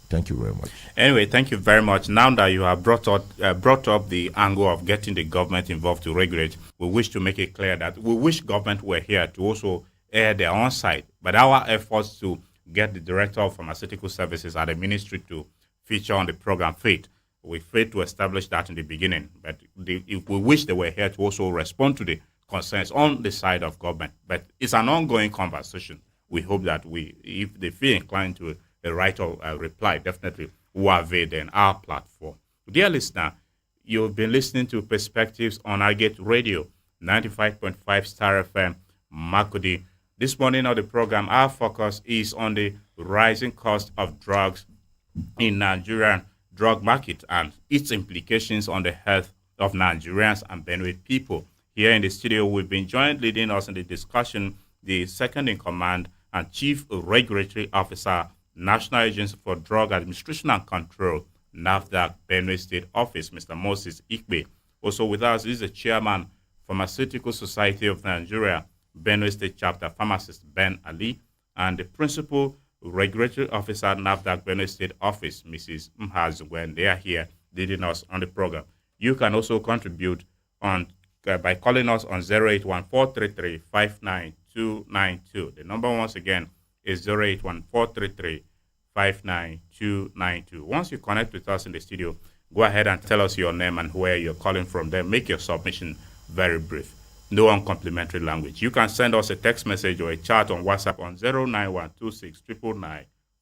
Thank you very much. Anyway, thank you very much. Now that you have brought up the angle of getting the government involved to regulate, we wish to make it clear that we wish government were here to also air their own side. But our efforts to get the Director of Pharmaceutical Services at the ministry to feature on the program failed. We failed to establish that in the beginning. But we wish they were here to also respond to the concerns on the side of government. But it's an ongoing conversation. We hope that if they feel inclined to a right of reply, definitely will avail in our platform. Dear listener, you've been listening to Perspectives on Agate Radio, 95.5 Star FM, Makurdi. This morning on the program, our focus is on the rising cost of drugs in Nigerian drug market and its implications on the health of Nigerians and Benue people. Here in the studio, we've been joined leading us in the discussion, the second in command and chief regulatory officer, National Agency for Drug Administration and Control, NAFDAC, Benue State Office, Mr. Moses Ikpe. Also with us is the chairman, Pharmaceutical Society of Nigeria, Benue State Chapter, pharmacist Ben Ali, and the principal regulatory officer, NAFDAC, Benue State Office, Mrs. Mhaz, when they are here leading us on the program. You can also contribute on by calling us on 081-433-59292. The number once again is 081-433-59292. Once you connect with us in the studio, go ahead and tell us your name and where you're calling from. Then make your submission very brief. No uncomplimentary language. You can send us a text message or a chat on WhatsApp on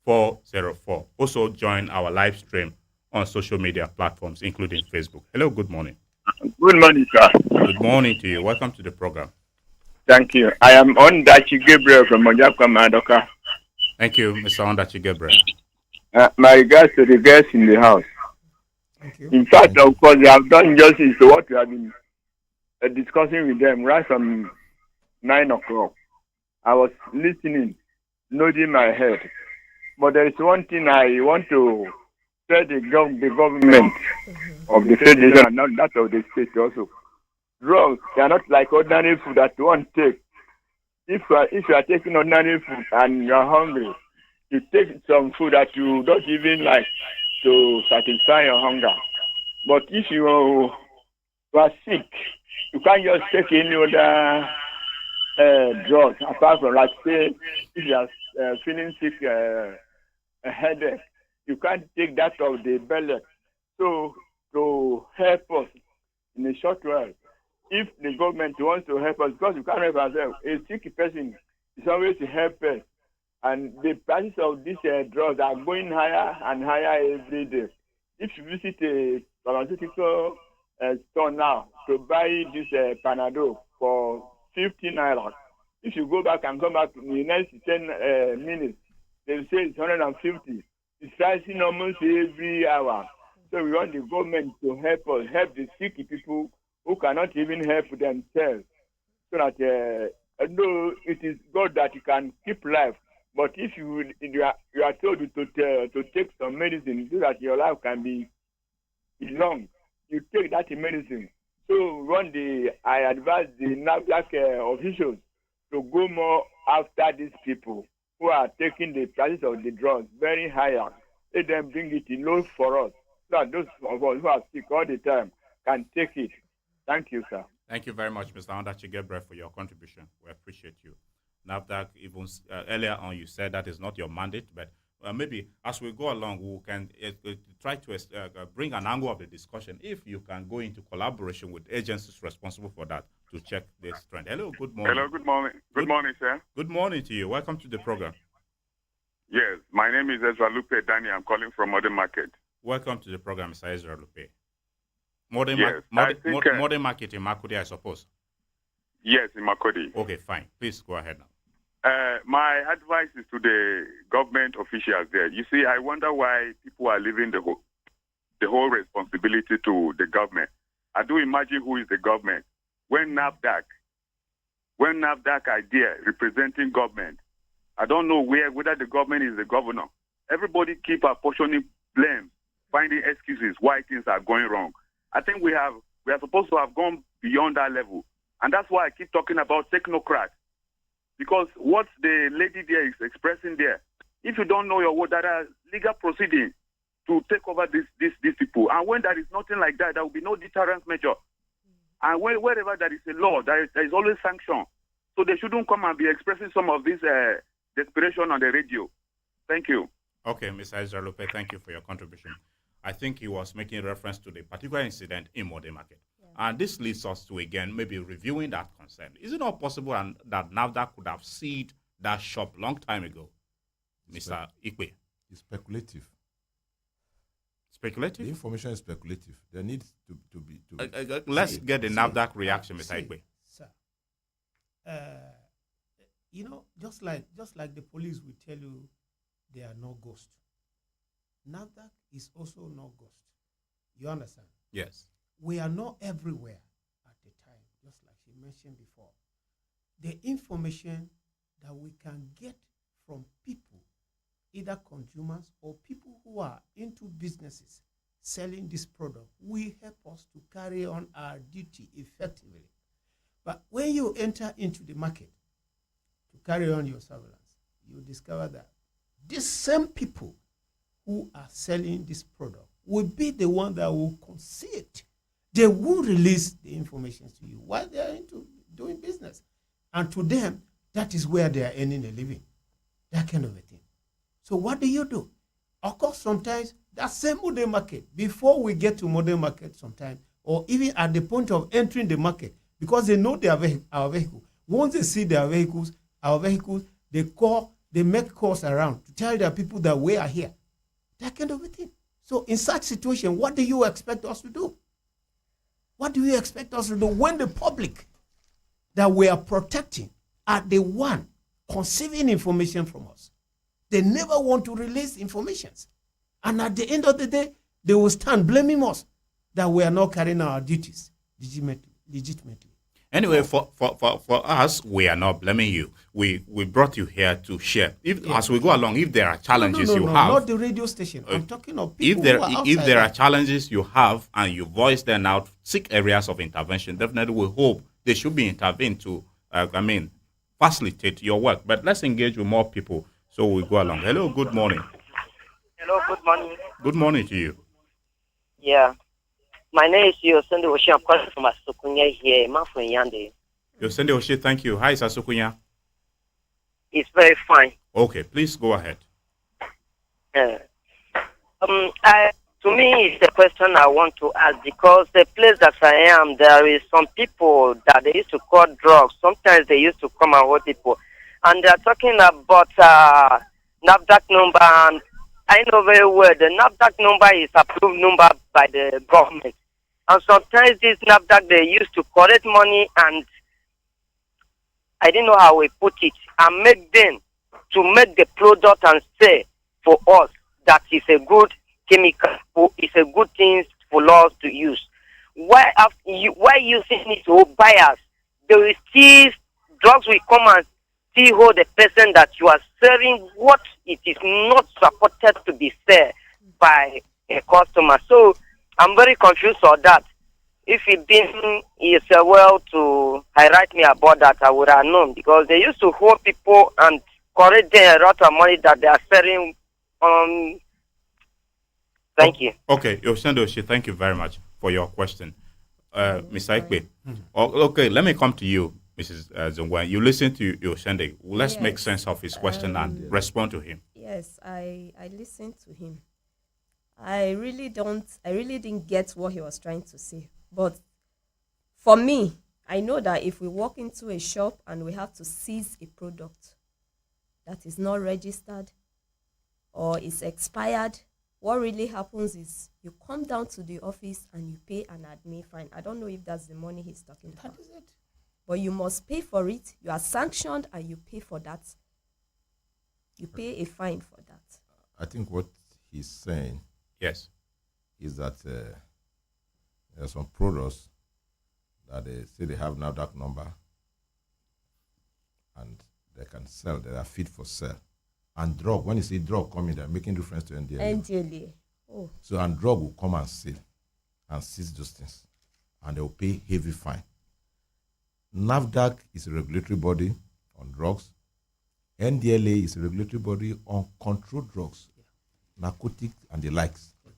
09126999404. Also join our live stream on social media platforms, including Facebook. Hello, good morning. Good morning, sir. Good morning to you. Welcome to the program. Thank you. I am Ondachi Gabriel from Mojapka Madoka. Thank you, Mr. Ondachi Gabriel. My regards to the guests in the house. Thank you. In fact, of course, they have done justice to what we have been discussing with them right from 9 o'clock. I was listening, nodding my head. But there is one thing I want to tell the government of the federation and not that of the state also. Drugs, they are not like ordinary food that one takes. If you are taking ordinary food and you are hungry, you take some food that you don't even like to satisfy your hunger. But if you are sick, you can't just take any other drugs apart from, like, say, if you are feeling sick, a headache, you can't take that of the belly. So to help us in a short while. If the government wants to help us, because we can't help ourselves, a sick person is always to help us. And the prices of these drugs are going higher and higher every day. If you visit a pharmaceutical store now to buy this Panadol for 50 naira, if you go back and come back in the next 10 minutes, they say it's 150. It's rising almost every hour. So we want the government to help us, help the sick people who cannot even help themselves. So that, though it is God that can keep life, but if you are told to take some medicine so that your life can be long, you take that medicine. So I advise the NAFDAC officials to go more after these people who are taking the prices of the drugs very higher. Let them bring it low for us, so that those of us who are sick all the time can take it. Thank you, sir. Thank you very much, Mr. Ondachi Gabriel, for your contribution. We appreciate you. NAFDAC, even earlier on, you said that is not your mandate, but maybe as we go along, we can try to bring an angle of the discussion. If you can go into collaboration with agencies responsible for that to check this trend. Hello, good morning. Hello, good morning. Good morning, sir. Good morning to you. Welcome to the program. Yes, my name is Ezra Lupe Danny. I'm calling from Modern Market. Welcome to the program, Mr. Ezra Lupe. Modern Market in Makurdi, I suppose. Yes, in Makurdi. Okay, fine. Please go ahead now. My advice is to the government officials there. You see, I wonder why people are leaving the whole responsibility to the government. I do imagine who is the government. When NAFDAC idea representing government, I don't know whether the government is the governor. Everybody keep apportioning blame, finding excuses why things are going wrong. I think we are supposed to have gone beyond that level. And that's why I keep talking about technocrats. Because what the lady there is expressing there, if you don't know your word, there are legal proceedings to take over these people. And when there is nothing like that, there will be no deterrence measure. And wherever there is a law, there is always sanction. So they shouldn't come and be expressing some of this desperation on the radio. Thank you. Okay, Mr. Ezra Lupe, thank you for your contribution. I think he was making reference to the particular incident in Modern Market. Yeah. And this leads us to, again, maybe reviewing that concern. Is it not possible that NAFDAC could have seized that shop long time ago, Mr. Ikwe? It's speculative. Speculative? The information is speculative. There needs to be... let's get the NAFDAC reaction, Mr. Ikwe. Sir, just like the police will tell you they are no ghosts. NAFDAC is also no ghost. You understand? Yes. We are not everywhere at the time, just like she mentioned before. The information that we can get from people, either consumers or people who are into businesses selling this product, will help us to carry on our duty effectively. But when you enter into the market to carry on your surveillance, you discover that these same people who are selling this product will be the one that will conceal it. They will release the information to you while they are into doing business. And to them, that is where they are earning a living. That kind of a thing. So what do? Of course, sometimes that same Modern Market, before we get to Modern Market sometimes, or even at the point of entering the market, because they know our vehicle. Once they see our vehicles, they make calls around to tell their people that we are here. That kind of a thing. So in such situation, what do you expect us to do? What do you expect us to do when the public that we are protecting are the one conceiving information from us? They never want to release information. And at the end of the day, they will stand blaming us that we are not carrying our duties legitimately. Anyway, for us, we are not blaming you. We brought you here to share. As we go along, if there are challenges you have, not the radio station. I'm talking of people who are outside. If there are challenges you have and you voice them out, seek areas of intervention. Definitely, we hope they should be intervened to, facilitate your work. But let's engage with more people so we go along. Hello, good morning. Hello, good morning. Good morning to you. Yeah. My name is Yosende Oshie. I'm calling from Asukunya here, Mafun Yande. Yosende Oshie, thank you. Hi, Asukunya. It's very fine. Okay, please go ahead. I to me, it's a question I want to ask because the place that I am, there is some people that they used to call drugs. Sometimes they used to come and hold people, and they are talking about NAFDAC number. And I know very well the NAFDAC number is approved number by the government, and sometimes this NAFDAC they used to collect money, and I didn't know how we put it, and make them to make the product and say for us that is a good chemical, is a good thing for us to use. Why using it to buyers? There is still drugs will come and still hold the person that you are serving what it is not supported to be said by a customer. So I'm very confused on that. If it been is well to highlight me about that, I would have known because they used to hold people and collect them a lot of money that they are selling. Thank you. Okay, Osendoshi, thank you very much for your question. Mr. Ikpe, okay, let me come to you, Mrs. Zongwan. You listen to Osende. Let's make sense of his question and respond to him. Yes, I listened to him. I really didn't get what he was trying to say. But for me, I know that if we walk into a shop and we have to seize a product that is not registered or is expired, what really happens is you come down to the office and you pay an admin fine. I don't know if that's the money he's talking about. That is it. But you must pay for it. You are sanctioned and you pay for that. You pay a fine for that. I think what he's saying yes, is that there are some products that they say they have NAFDAC number and they can sell, they are fit for sale. And drug, when you see drug coming, they're making reference to NDLEA. NDLEA. Oh. So, and drug will come and sell and seize those things. And they will pay heavy fine. NAFDAC is a regulatory body on drugs. NDLEA is a regulatory body on controlled drugs, narcotics, and the likes. Do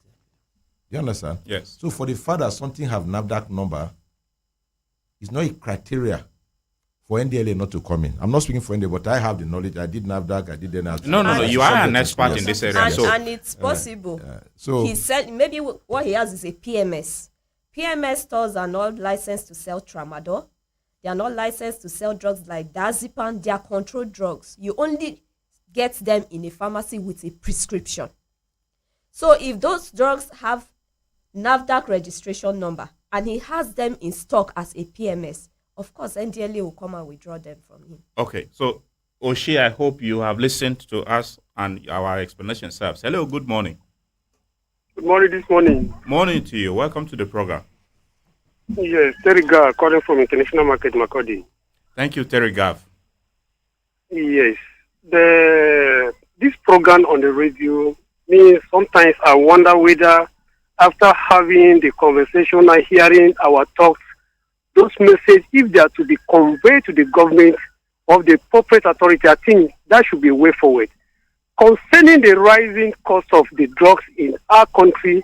you understand? Yes. So, for the fact that something have NAFDAC number, it's not a criteria for NDLEA not to come in. I'm not speaking for NDLEA, but I have the knowledge. I did NAFDAC, I did NAFDAC. No. You are an expert in this area. And it's possible. So he said maybe what he has is a PMS. PMS stores are not licensed to sell tramadol. They are not licensed to sell drugs like diazepam. They are controlled drugs. You only get them in a pharmacy with a prescription. So if those drugs have NAFDAC registration number and he has them in stock as a PMS, of course, NDLEA will come and withdraw them from him. Okay, so Oshie, I hope you have listened to us and our explanation serves. Hello, good morning. Good morning this morning. Morning to you. Welcome to the program. Yes, Terry Gav, calling from International Market, Makodi. Thank you, Terry Gav. Yes, this program on the radio means sometimes I wonder whether after having the conversation and hearing our talks, those messages, if they are to be conveyed to the government of the appropriate authority, I think that should be a way forward. Concerning the rising cost of the drugs in our country,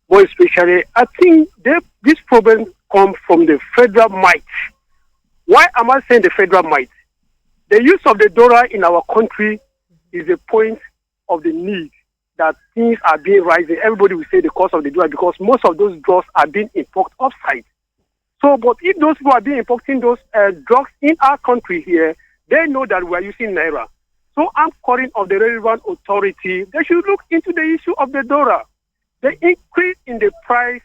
more especially, I think this problem comes from the federal might. Why am I saying the federal might? The use of the dollar in our country is a point of the need that things are being rising. Everybody will say the cost of the dollar because most of those drugs are being imported outside. So, but if those people are being importing those drugs in our country here, they know that we are using Naira. So I'm calling on the relevant authority. They should look into the issue of the dollar. The increase in the price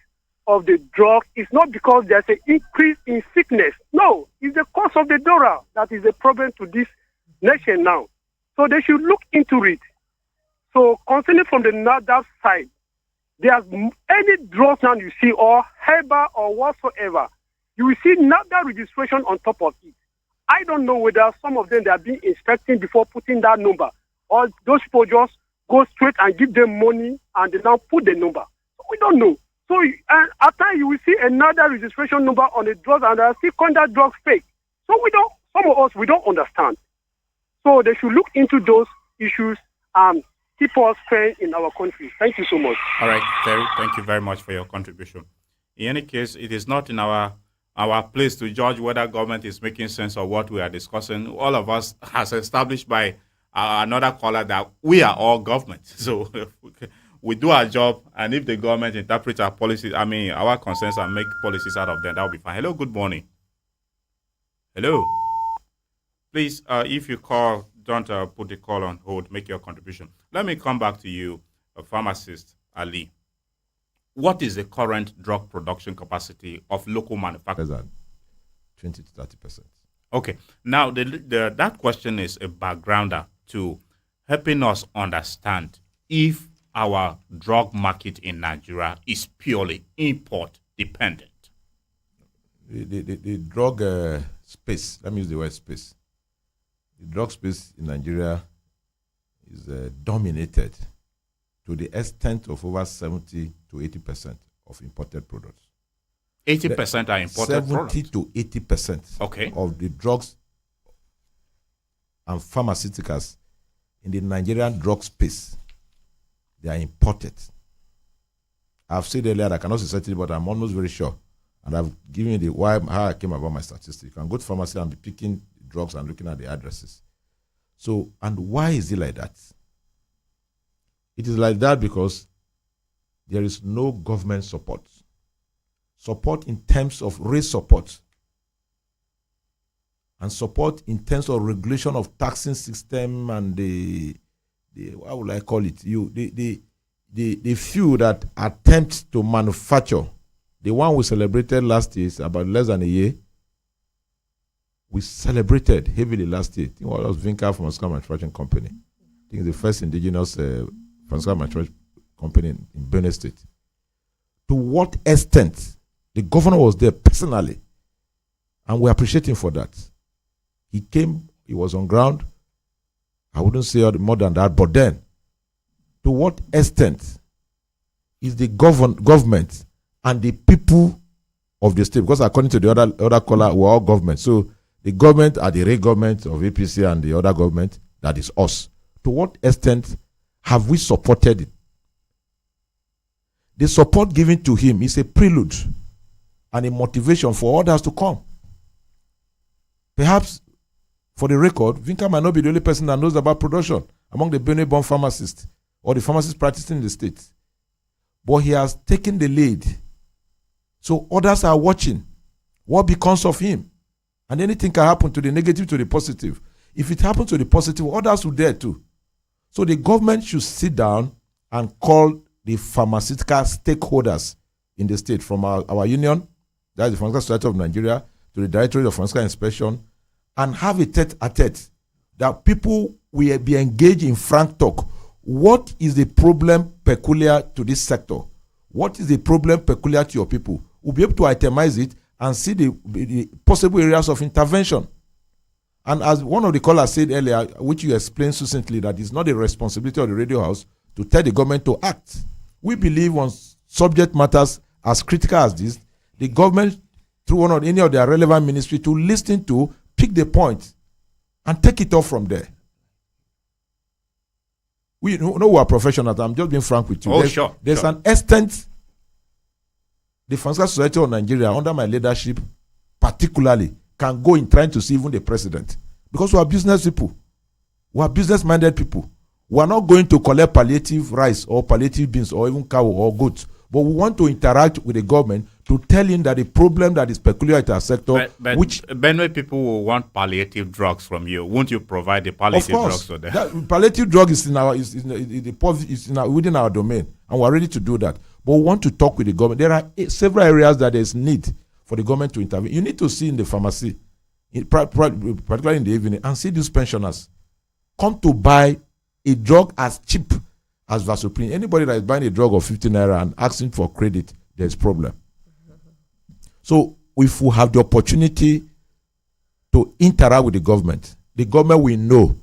of the drug is not because there's an increase in sickness. No, it's the cost of the dollar that is the problem to this nation now. So they should look into it. So concerning from the NAFDAC side, there's any drug now you see or herbal or whatsoever, you will see NAFDAC registration on top of it. I don't know whether some of them they are being inspecting before putting that number, or those people just go straight and give them money and they now put the number. So we don't know. So after you will see another registration number on the drugs and they are still calling that drug fake. So some of us, we don't understand. So they should look into those issues and keep us fair in our country. Thank you so much. All right, Terry, thank you very much for your contribution. In any case, it is not in our place to judge whether government is making sense of what we are discussing. All of us has established by another caller that we are all government. So we do our job, and if the government interprets our policies, our concerns, and make policies out of them, that will be fine. Hello, good morning. Hello. Please, if you call, don't put the call on hold. Make your contribution. Let me come back to you, pharmacist Ali. What is the current drug production capacity of local manufacturers? 20 to 30%. Okay. Now, that question is a backgrounder to helping us understand if our drug market in Nigeria is purely import dependent. The drug space, let me use the word space. The drug space in Nigeria is dominated to the extent of over 70 to 80% of imported products. 80% are imported 70 products? to 80% okay. of the drugs and pharmaceuticals in the Nigerian drug space, they are imported. I've said earlier that I cannot say certainly, but I'm almost very sure. And I've given you how I came about my statistics. You can go to pharmacy and be picking drugs and looking at the addresses. So, and why is it like that? It is like that because there is no government support. Support in terms of race support. And support in terms of regulation of taxing system and the what would I call it? The few that attempt to manufacture. The one we celebrated last year is about less than a year. We celebrated heavily last year. I think it was Vinca Pharmaceutical Manufacturing Company. I think it's the first indigenous pharmaceutical manufacturing company in Benue State. To what extent the governor was there personally, and we appreciate him for that. He came, he was on ground. I wouldn't say more than that, but then, to what extent is the government and the people of the state, because according to the other caller, we're all government. So the government are the reg government of APC and the other government, that is us. To what extent have we supported it? The support given to him is a prelude and a motivation for others to come. Perhaps, for the record, Vinca might not be the only person that knows about production among the Benue-born pharmacists or the pharmacists practicing in the state. But he has taken the lead. So others are watching what becomes of him. And anything can happen, to the negative to the positive. If it happens to the positive, others will dare too. So the government should sit down and call the pharmaceutical stakeholders in the state, from our union, that is the Pharmaceutical Society of Nigeria, to the Directorate of Pharmaceutical Inspection, and have a tete-a-tete that people will be engaged in frank talk. What is the problem peculiar to this sector? What is the problem peculiar to your people? We'll be able to itemize it and see the possible areas of intervention. And as one of the callers said earlier, which you explained succinctly, that it's not the responsibility of the radio house to tell the government to act. We believe on subject matters as critical as this, the government, through one or any of their relevant ministry, to listen to, pick the point, and take it off from there. We know we are professionals. I'm just being frank with you. There's an extent the Pharmaceutical Society of Nigeria, under my leadership, particularly, can go in trying to see even the president. Because we are business people. We are business-minded people. We are not going to collect palliative rice or palliative beans or even cow or goats. But we want to interact with the government to tell him that the problem that is peculiar to our sector, but which Benue people will want palliative drugs from you. Won't you provide the palliative drugs for them? That palliative drug is within our domain, and we're ready to do that. But we want to talk with the government. There are several areas that there's need for the government to intervene. You need to see in the pharmacy, particularly in the evening, and see these pensioners come to buy a drug as cheap as Vasoprene. Anybody that is buying a drug of 50 naira and asking for credit, there's problem. So if we have the opportunity to interact with the government will know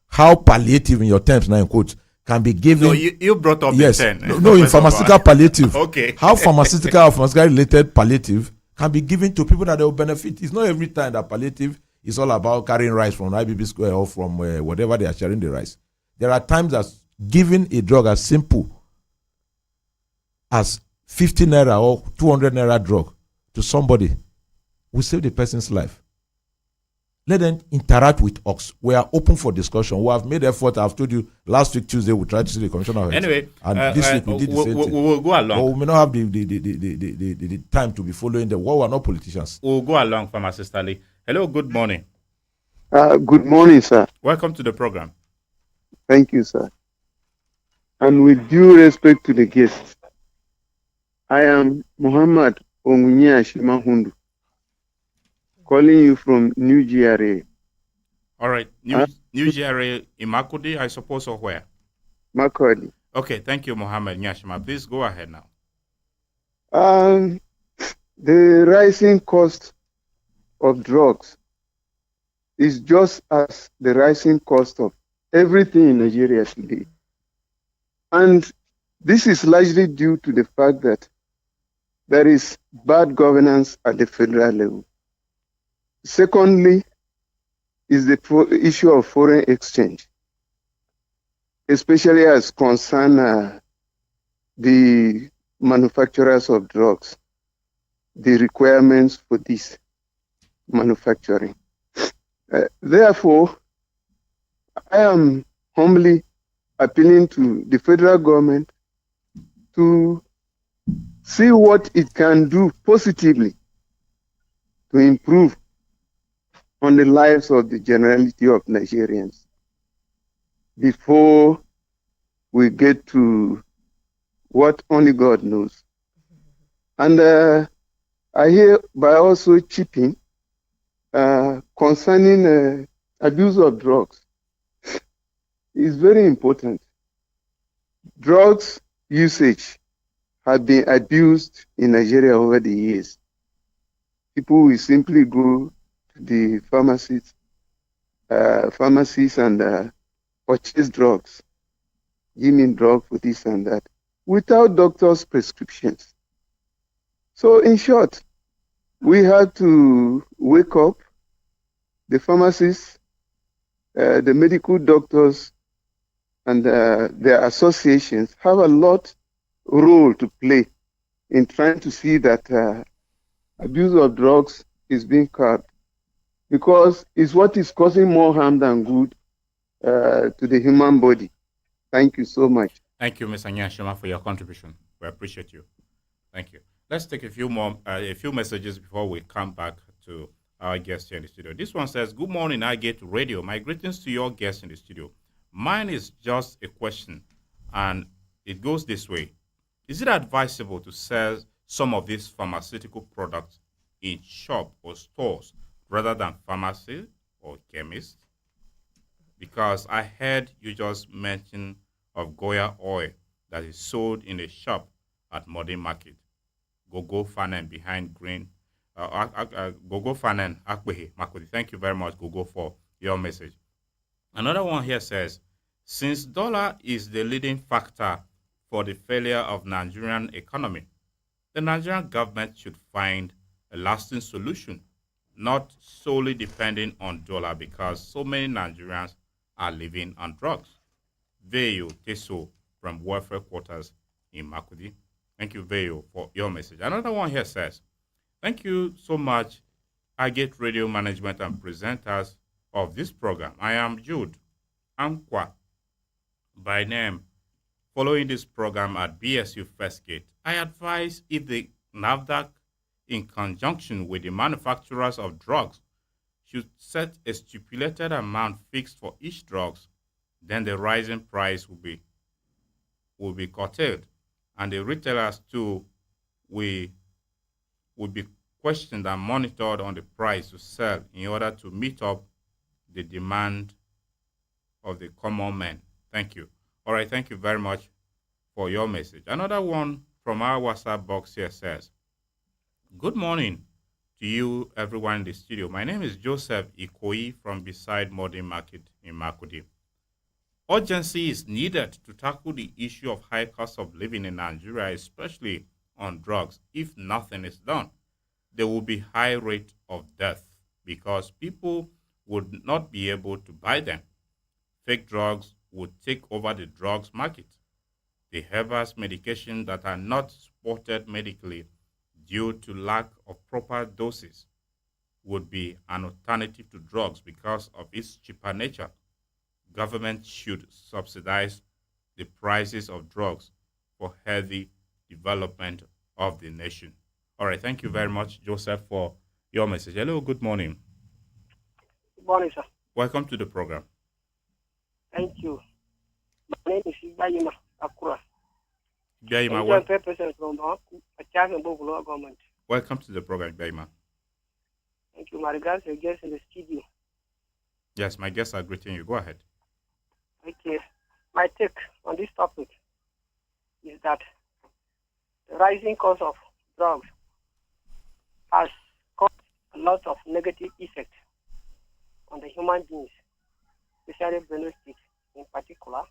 how palliative, in your terms now in quotes, can be given. No, you brought up yes, the 10. No, in pharmaceutical palliative. Okay. How pharmaceutical or pharmaceutical related palliative can be given to people that they will benefit. It's not every time that palliative is all about carrying rice from IBB Square or from whatever they are sharing the rice. There are times that giving a drug as simple as 50 naira or 200 naira drug to somebody will save the person's life. Let them interact with us. We are open for discussion. We have made effort. I've told you last week Tuesday we tried to see the commissioner of health. Anyway, and this week we did the same thing. We will go along. But we may not have the time to be following them. Well, we're not politicians. We'll go along, Pharmacist Ali. Hello, good morning. Good morning, sir. Welcome to the program. Thank you, sir. And with due respect to the guests, I am Muhammad Ongunya Shimahundu, calling you from New GRA. All right. New GRA in Makurdi, I suppose, or where? Makurdi. Okay, thank you, Muhammad Nyashima. Please go ahead now. The rising cost of drugs is just as the rising cost of everything in Nigeria today. And this is largely due to the fact that there is bad governance at the federal level. Secondly, is the issue of foreign exchange, especially as concern the manufacturers of drugs, the requirements for this manufacturing. Therefore, I am humbly appealing to the federal government to see what it can do positively to improve on the lives of the generality of Nigerians before we get to what only God knows. And I hereby also chipping concerning abuse of drugs. Is very important. Drugs usage have been abused in Nigeria over the years. People will simply go to the pharmacies and purchase drugs, give me drug for this and that, without doctor's prescriptions. So in short, we have to wake up, the pharmacists, the medical doctors, and their associations have a lot role to play in trying to see that abuse of drugs is being curbed, because it's what is causing more harm than good to the human body. Thank you so much. Thank you, Mr. Nyashima, for your contribution. We appreciate you. Thank you. Let's take a few messages before we come back to our guest here in the studio. This one says, "Good morning, I get radio. My greetings to your guest in the studio. Mine is just a question, and it goes this way. Is it advisable to sell some of these pharmaceutical products in shop or stores rather than pharmacy or chemist? Because I heard you just mention of Goya oil that is sold in a shop at Modern Market. Gogo Fanen behind Green. Gogo Fanen Akwehe Makodi. Thank you very much, Gogo, for your message. Another one here says, since dollar is the leading factor for the failure of Nigerian economy, the Nigerian government should find a lasting solution, not solely depending on dollar, because so many Nigerians are living on drugs. Veyo Teso from Welfare Quarters in Makudi. Thank you, Veyo, for your message. Another one here says, thank you so much, I get radio management and presenters of this program. I am Jude Amkwa by name. Following this program at BSU First Gate, I advise if the NAFDAC, in conjunction with the manufacturers of drugs, should set a stipulated amount fixed for each drug, then the rising price will be curtailed, and the retailers too will be questioned and monitored on the price to sell in order to meet up the demand of the common man. Thank you. All right, thank you very much for your message. Another one from our WhatsApp box here says, good morning to you, everyone in the studio. My name is Joseph Ikoyi from beside Modern Market in Makudi. Urgency is needed to tackle the issue of high cost of living in Nigeria, especially on drugs. If nothing is done, there will be high rate of death because people would not be able to buy them. Fake drugs would take over the drugs market. The herbal medications that are not supported medically due to lack of proper doses would be an alternative to drugs because of its cheaper nature. Government should subsidize the prices of drugs for healthy development of the nation. All right, thank you very much, Joseph, for your message. Hello, good morning. Good morning, sir. Welcome to the program. Thank you. My name is Ibrahim Akura. Ibrahima, from Achave government. welcome to the program, Ibrahima. Thank you. My regards to your guests in the studio. Yes, my guests are greeting you. Go ahead. Okay. My take on this topic is that the rising cost of drugs has caused a lot of negative effects on the human beings, especially Benue State in particular.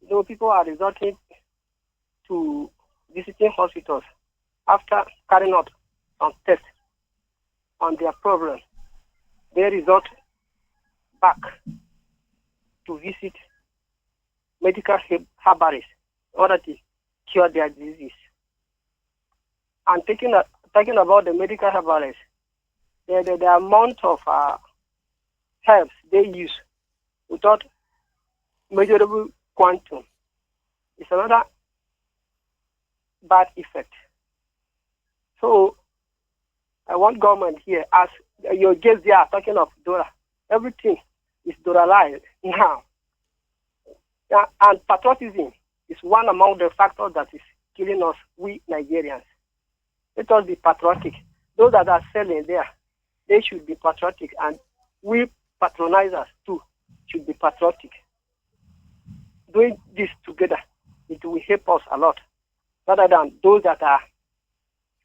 You know, people are resorting to visiting hospitals after carrying out some tests on their problem. They resort back to visit medical herbarists in order to cure their disease. And talking about the medical herbarists, the amount of herbs they use without measurable quantum is another bad effect. So I want government here, as your guests there are talking of DORA, everything is DORA-alized now. And patriotism is one among the factors that is killing us, we Nigerians. Let us be patriotic. Those that are selling there, they should be patriotic, and we patronizers too should be patriotic. Doing this together, it will help us a lot, rather than those that are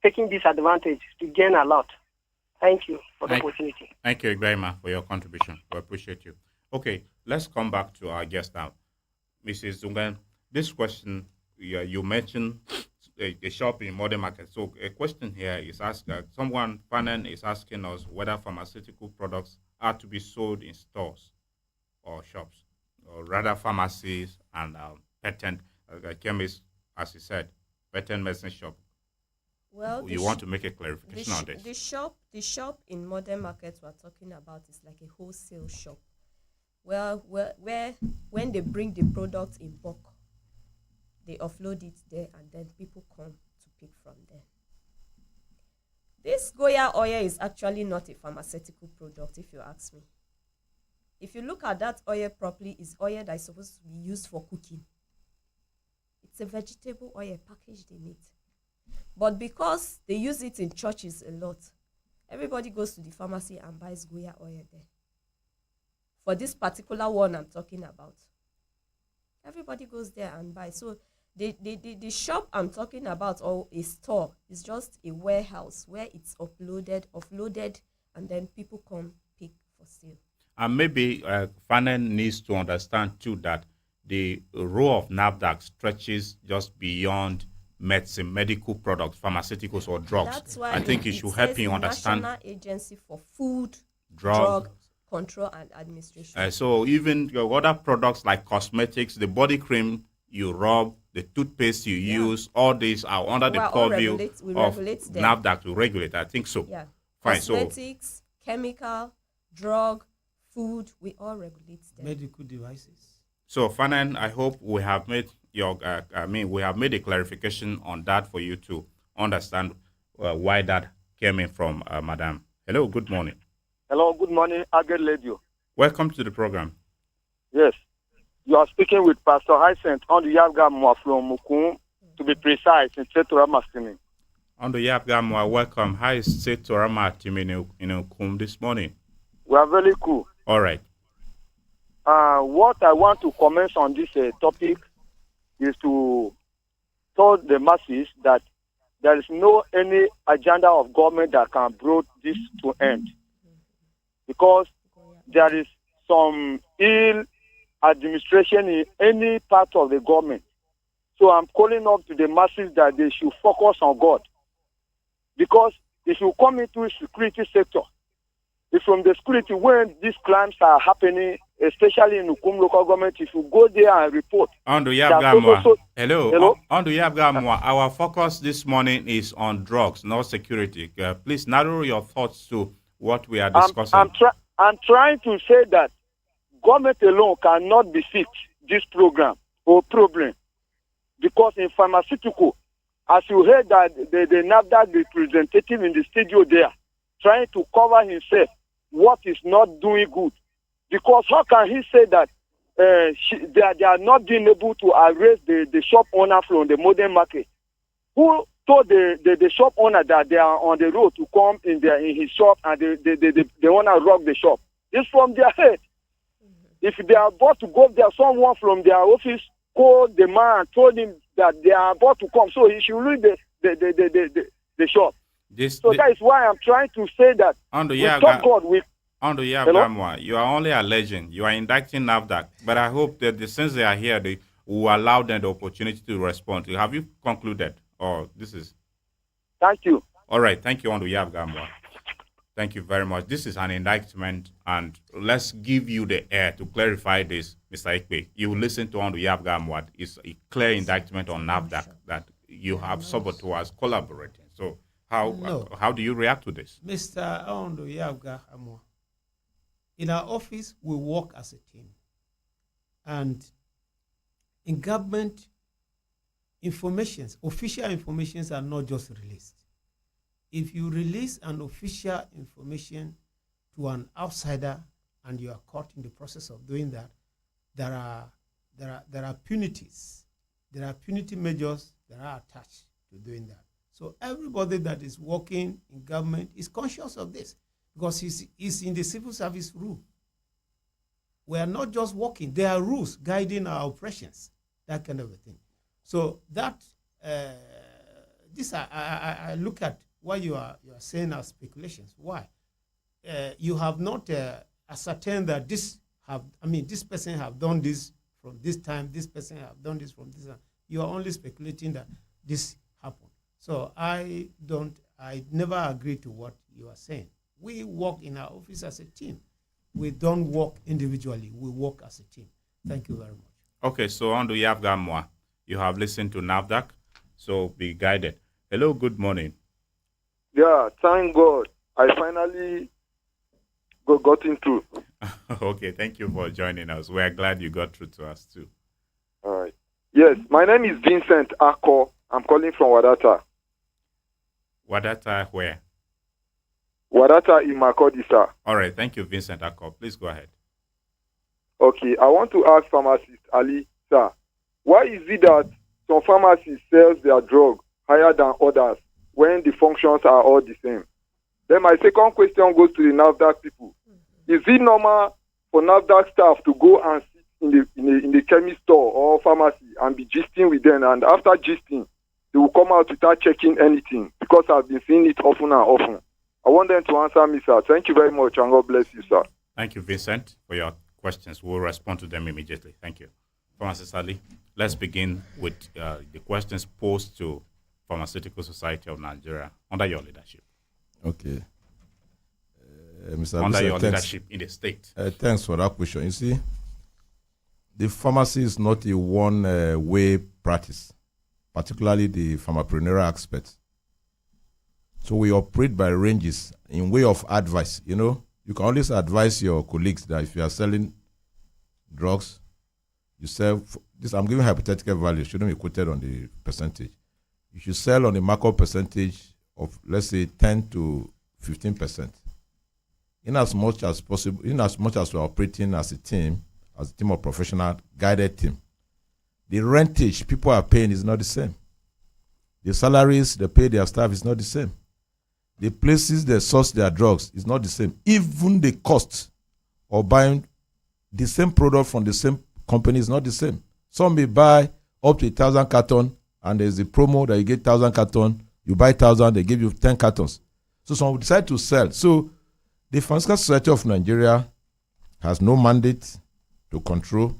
taking this advantage to gain a lot. Thank you for the opportunity. Thank you very much for your contribution. We appreciate you. Okay, let's come back to our guest now. Mrs. Zungan, this question, you mentioned a shop in modern market. So a question here is someone, Fanan, is asking us whether pharmaceutical products are to be sold in stores or shops, or rather pharmacies and patent chemists, as he said, patent medicine shop. Well, you want to make a clarification on this? The shop in modern markets we're talking about is like a wholesale shop. Where when they bring the product in bulk, they offload it there, and then people come to pick from there. This Goya oil is actually not a pharmaceutical product, if you ask me. If you look at that oil properly, it's oil that is supposed to be used for cooking. It's a vegetable oil packaged in it. But because they use it in churches a lot, everybody goes to the pharmacy and buys Goya oil there. For this particular one I'm talking about, everybody goes there and buys. So the shop I'm talking about, or a store, is just a warehouse where it's offloaded, and then people come pick for sale. And maybe Fanen needs to understand too that the role of NAFDAC stretches just beyond medicine, medical products, pharmaceuticals, or drugs. That's why I think it should help you understand. National Agency for Food, Drug Control and Administration. So even your other products like cosmetics, the body cream you rub, the toothpaste you use, all these are under the purview of NAFDAC to regulate. I think so. Yeah. Fine. Cosmetics, chemical, drug, food, we all regulate them. Medical devices. So, Fanan, I hope we have made we have made a clarification on that for you to understand why that came in from Madam. Hello, good morning. Hello, good morning, Aged Radio. Welcome to the program. Yes, you are speaking with Pastor Hyacinth on the Yabgamwa from Mukum, to be precise, in Setorama Stimi. On the Yabgamwa, welcome. How is Setorama Stimi in Mukum this morning? We are very cool. All right. What I want to comment on this topic is to tell the masses that there is no any agenda of government that can bring this to end, because there is some ill administration in any part of the government. So I'm calling up to the masses that they should focus on God, because if you come into the security sector, it's from the security when these crimes are happening especially in Ukum local government, if you go there and report. Hello. Hello? Our focus this morning is on drugs, not security. Please narrow your thoughts to what we are discussing. I'm trying to say that government alone cannot defeat this program or problem, because in pharmaceutical, as you heard that the NAFDAC representative in the studio there, trying to cover himself what is not doing good. Because how can he say that they are not being able to arrest the shop owner from the modern market? Who told the shop owner that they are on the road to come in his shop and they want to rob the shop? It's from their head. If they are about to go there, someone from their office called the man and told him that they are about to come, so he should leave the shop. That is why I'm trying to say that you are only alleging, you are indicting NAFDAC, but I hope that since they are here, they will allow them the opportunity to respond. Have you concluded? Or this is? Thank you. All right, thank you, Ondo Yabgamwa. Thank you very much. This is an indictment, and let's give you the air to clarify this, Mr. Ikpe. You listen to Ondo Yabgamwa. It's a clear indictment on NAFDAC that you have saboteurs collaborating. So how do you react to this? Mr. Ondo Yabgamwa, in our office, we work as a team. And in government, official informations are not just released. If you release an official information to an outsider and you are caught in the process of doing that, there are punities. There are punity measures that are attached to doing that. So everybody that is working in government is conscious of this, because he's in the civil service rule. We are not just working. There are rules guiding our operations, that kind of a thing. So that, I look at what you are saying as speculations. Why? You have not ascertained that this person have done this from this time, this person have done this from this time. You are only speculating that this happened. So I never agree to what you are saying. We work in our office as a team. We don't work individually. We work as a team. Thank you very much. Okay, so on to Yabgamwa. You have listened to NAFDAC, so be guided. Hello, good morning. Yeah, thank God. I finally got in through. Okay, thank you for joining us. We are glad you got through to us too. All right. Yes, my name is Vincent Ako. I'm calling from Wadata. Wadata where? Wadata in Makurdi, sir. All right, thank you, Vincent Ako. Please go ahead. Okay, I want to ask pharmacist Ali, sir, why is it that some pharmacies sell their drug higher than others when the functions are all the same? Then my second question goes to the NAFDAC people. Is it normal for NAFDAC staff to go and sit in the chemist store or pharmacy and be gisting with them, and after gisting, they will come out without checking anything? Because I've been seeing it often and often. I want them to answer me, sir. Thank you very much, and God bless you, sir. Thank you, Vincent, for your questions. We'll respond to them immediately. Thank you. Pharmacist Ali, let's begin with the questions posed to Pharmaceutical Society of Nigeria under your leadership. Okay. Mr. Under Abisa, your leadership in the state. Thanks for that question. You see, the pharmacy is not a one-way practice, particularly the pharmapreneurial aspect. So we operate by ranges in way of advice. You know, you can always advise your colleagues that if you are selling drugs, you sell this. I'm giving hypothetical value, shouldn't be quoted on the percentage. You should sell on a markup percentage of, let's say, 10 to 15%. In as much as possible, in as much as we're operating as a team of professional guided team, the rentage people are paying is not the same. The salaries they pay their staff is not the same. The places they source their drugs is not the same. Even the cost of buying the same product from the same company is not the same. Some may buy up to 1,000 cartons, and there's a promo that you get 1,000 cartons. You buy 1,000, they give you 10 cartons. So some will decide to sell. So the Pharmaceutical Society of Nigeria has no mandate to control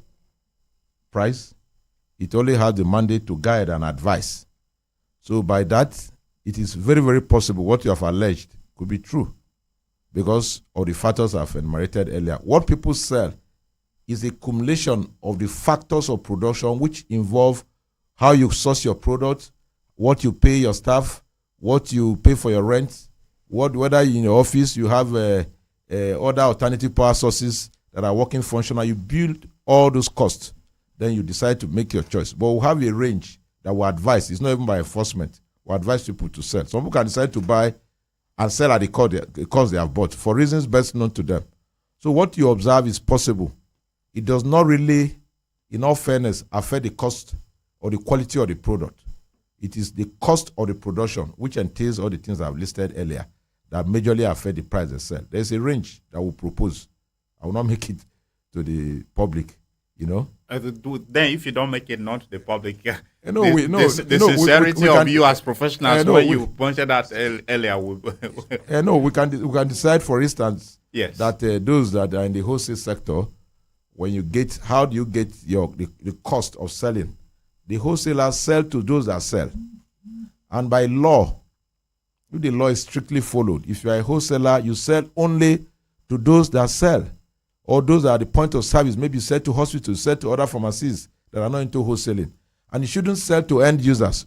price. It only has the mandate to guide and advise. So by that, it is very, very possible what you have alleged could be true because of the factors I've enumerated earlier. What people sell is a accumulation of the factors of production which involve how you source your product, what you pay your staff, what you pay for your rent, whether in your office you have other alternative power sources that are working functional. You build all those costs, then you decide to make your choice. But we'll have a range that we advise. It's not even by enforcement. We advise people to sell. Some people can decide to buy and sell at the cost they have bought for reasons best known to them. So what you observe is possible. It does not really, in all fairness, affect the cost or the quality of the product. It is the cost of the production, which entails all the things I've listed earlier, that majorly affect the price they sell. There's a range that we propose. I will not make it to the public, you know. Then if you don't make it known to the public, the sincerity of you as professionals, when you pointed out earlier. We can decide, for instance, yes, that those that are in the wholesale sector, how do you get the cost of selling? The wholesalers sell to those that sell. And by law, if the law is strictly followed, if you are a wholesaler, you sell only to those that sell, or those that are the point of service. Maybe you sell to hospitals, sell to other pharmacies that are not into wholesaling. And you shouldn't sell to end users.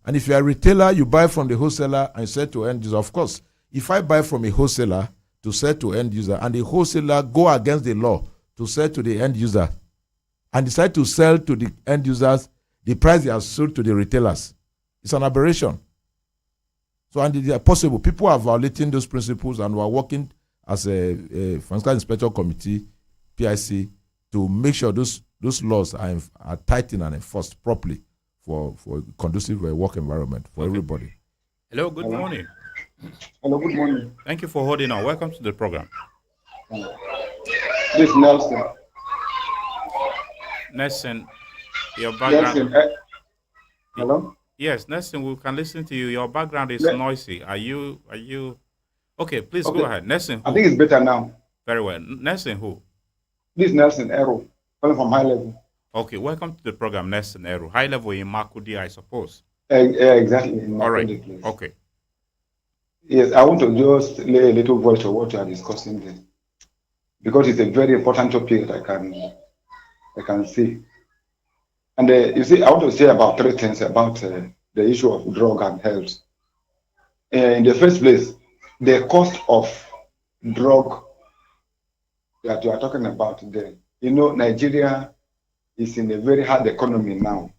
And if you are a retailer, you buy from the wholesaler and sell to end user. Of course, if I buy from a wholesaler to sell to end user, and the wholesaler go against the law to sell to the end user, and decide to sell to the end users the price they have sold to the retailers, it's an aberration. So, and it is possible. People are violating those principles, and we are working as a Financial Inspection Committee, PIC, to make sure those laws are tightened and enforced properly for conducive work environment for everybody. Hello, good morning. Hello, good morning. Thank you for holding on. Welcome to the program. This is Nelson. Nelson, your background. Nelson, hello? Yes, Nelson, we can listen to you. Your background is noisy. Are you? Okay, please go ahead. Nelson. I think it's better now. Very well. Nelson, who? This is Nelson Ero, calling from High Level. Okay, welcome to the program, Nelson Ero. High Level in Makudi, I suppose. Exactly. All right. Place. Okay. Yes, I want to just lay a little voice to what you are discussing there, because it's a very important topic that I can see. And you see, I want to say about three things about the issue of drug and health. In the first place, the cost of drug that you are talking about there. You know, Nigeria is in a very hard economy now.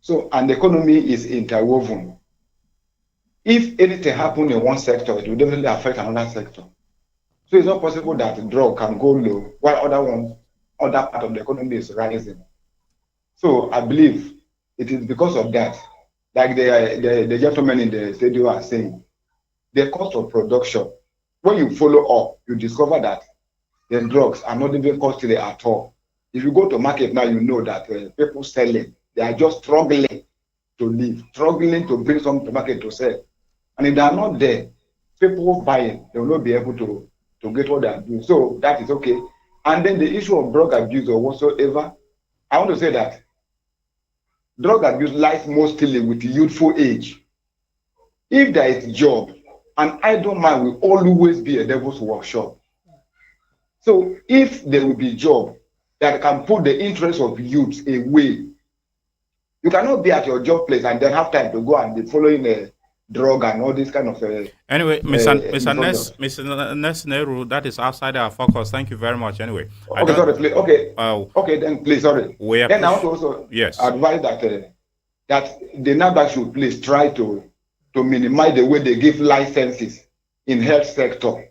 So, and the economy is interwoven. If anything happens in one sector, it will definitely affect another sector. So it's not possible that the drug can go low while other part of the economy is rising. So I believe it is because of that, like the gentleman in the studio are saying, the cost of production, when you follow up, you discover that the drugs are not even costly at all. If you go to market now, you know that people selling, they are just struggling to live, struggling to bring some to market to sell. And if they are not there, people buying, they will not be able to get what they are doing. So that is okay. And then the issue of drug abuse or whatsoever, I want to say that drug abuse lies mostly with youthful age. If there is job, an idle man will always be a devil's workshop. So if there will be job that can put the interest of youth away, you cannot be at your job place and then have time to go and be following a drug and all this kind of anyway, Mr. Nehru, that is outside our focus. Thank you very much. Anyway, okay, sorry, please. Okay, okay, then please, sorry. Then I want to also advise that that the NAFDAC should please try to minimize the way they give licenses in health sector,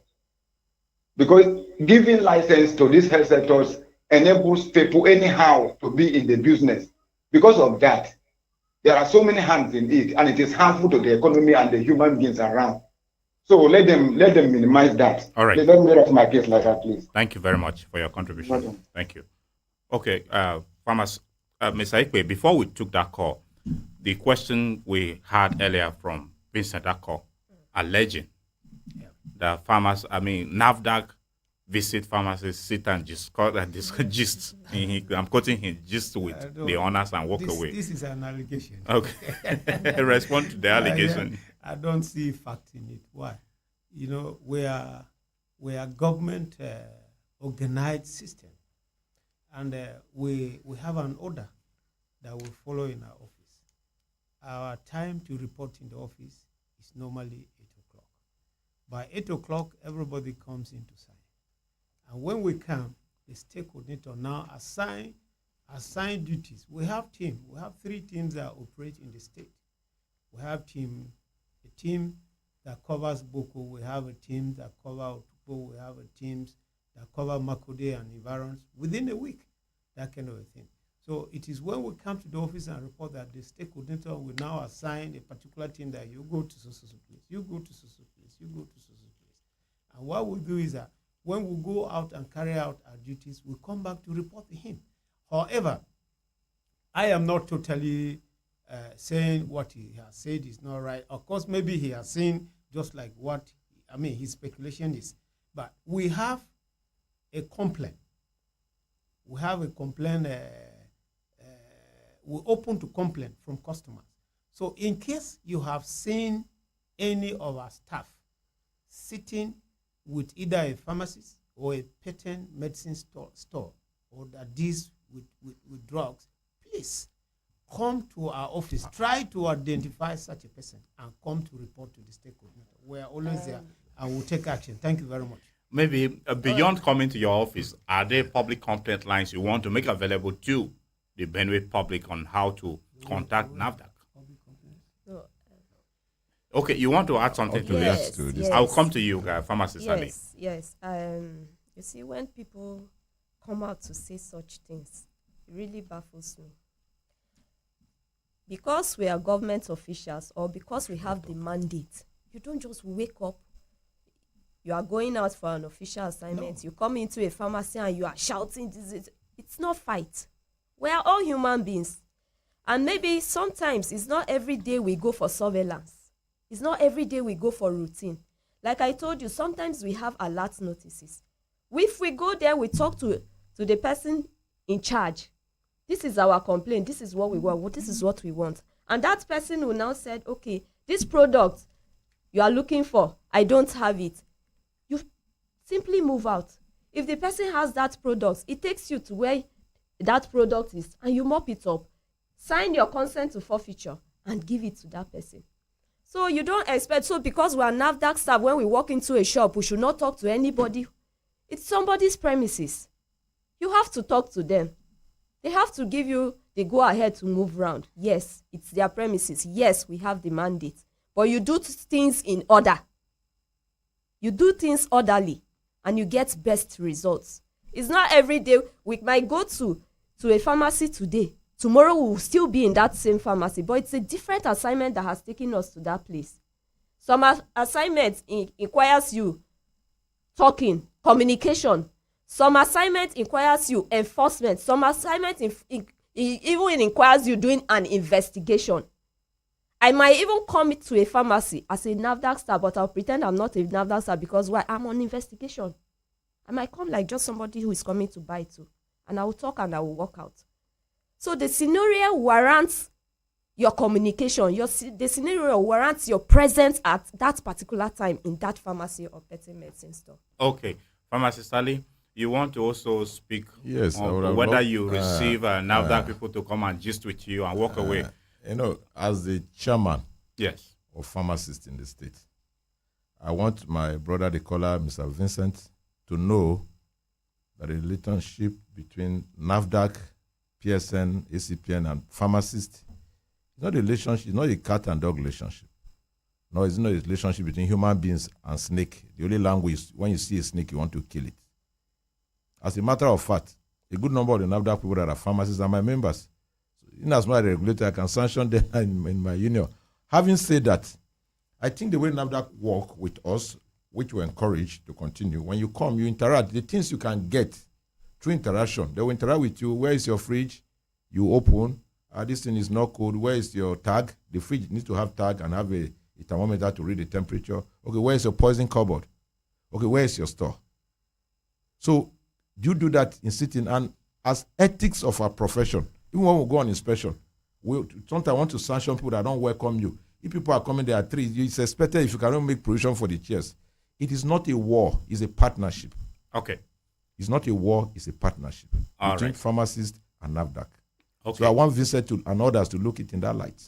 because giving license to these health sectors enables people anyhow to be in the business. Because of that, there are so many hands in it, and it is harmful to the economy and the human beings around. So let them minimize that. All right. Let me rest my case like that, please. Thank you very much for your contribution. Thank you. Okay, Farmers, Mr. Ikwe, before we took that call, the question we had earlier from Vincent Akko, alleging that farmers, NAFDAC visit pharmacists, sit and gist. I'm quoting him, gist with the owners and walk away. This is an allegation. Okay. Respond to the allegation. I don't see fact in it. Why? You know, we are government organized system. And we have an order that we follow in our office. Our time to report in the office is normally 8 o'clock. By 8 o'clock, everybody comes in to sign. And when we come, the state coordinator now assign duties. We have team. We have 3 teams that operate in the state. We have a team that covers Boko. We have a team that covers Otukpo. We have a teams that cover Makode and environs within a week, that kind of a thing. So it is when we come to the office and report that the state coordinator will now assign a particular team that you go to so place, you go to so place, you go to so place. And what we do is that when we go out and carry out our duties, we come back to report to him. However, I am not totally saying what he has said is not right. Of course, maybe he has seen just like what, his speculation is. But we have a complaint. We have a complaint, we're open to complaint from customers. So in case you have seen any of our staff sitting with either a pharmacist or a patent medicine store or that deals with drugs, please come to our office. Try to identify such a person and come to report to the state coordinator. We are always there and we'll take action. Thank you very much. Maybe beyond coming to your office, are there public complaint lines you want to make available to the Benue public on how to contact NAFDAC? Okay, you want to add something to yes, this? Yes. I'll come to you, Pharmacist Ali. Yes. You see, when people come out to say such things, it really baffles me. Because we are government officials or because we have the mandate, you don't just wake up. You are going out for an official assignment. No. You come into a pharmacy and you are shouting. It's not fight. We are all human beings. And maybe sometimes it's not every day we go for surveillance. It's not every day we go for routine. Like I told you, sometimes we have alert notices. If we go there, we talk to the person in charge. This is our complaint. This is what we want. This is what we want. And that person will now say, okay, this product you are looking for, I don't have it. You simply move out. If the person has that product, it takes you to where that product is and you mop it up. Sign your consent to forfeiture and give it to that person. So you don't expect, so because we are NAFDAC staff, when we walk into a shop, we should not talk to anybody. It's somebody's premises. You have to talk to them. They have to give you the go-ahead to move around. Yes, it's their premises. Yes, we have the mandate. But you do things in order. You do things orderly, and you get best results. It's not every day. We might go to a pharmacy today. Tomorrow we will still be in that same pharmacy, but it's a different assignment that has taken us to that place. Some assignments requires you talking, communication. Some assignment requires you enforcement. Some assignment even requires you doing an investigation. I might even come to a pharmacy as a NAFDAC staff, but I'll pretend I'm not a NAFDAC staff because why? I'm on investigation. I might come like just somebody who is coming to buy too, and I will talk and I will walk out. So the scenario warrants your communication. The scenario warrants your presence at that particular time in that pharmacy or patent medicine store. Okay, Pharmacist Ali, you want to also speak on whether you receive NAFDAC people to come and gist with you and walk away. You know, as the chairman of pharmacists in the state, I want my brother, the caller, Mr. Vincent, to know that the relationship between NAFDAC, PSN, ACPN, and pharmacists is not a relationship, it's not a cat and dog relationship. No, it's not a relationship between human beings and snake. The only language is when you see a snake, you want to kill it. As a matter of fact, a good number of the NAFDAC people that are pharmacists are my members. So in as much as a regulator, I can sanction them in my union. Having said that, I think the way NAFDAC work with us, which we encourage to continue, when you come, you interact. The things you can get through interaction, they will interact with you. Where is your fridge? You open. This thing is not cold. Where is your tag? The fridge needs to have tag and have a thermometer to read the temperature. Okay, where is your poison cupboard? Okay, where is your store? So you do that in sitting, and as ethics of our profession, even when we go on inspection, sometimes I want to sanction people that don't welcome you. If people are coming, there are 3. It's expected if you cannot make provision for the chairs. It is not a war, it's a partnership. Okay. It's not a war, it's a partnership All between right. pharmacists and NAFDAC. Okay. So I want Vincent and others to look it in that light.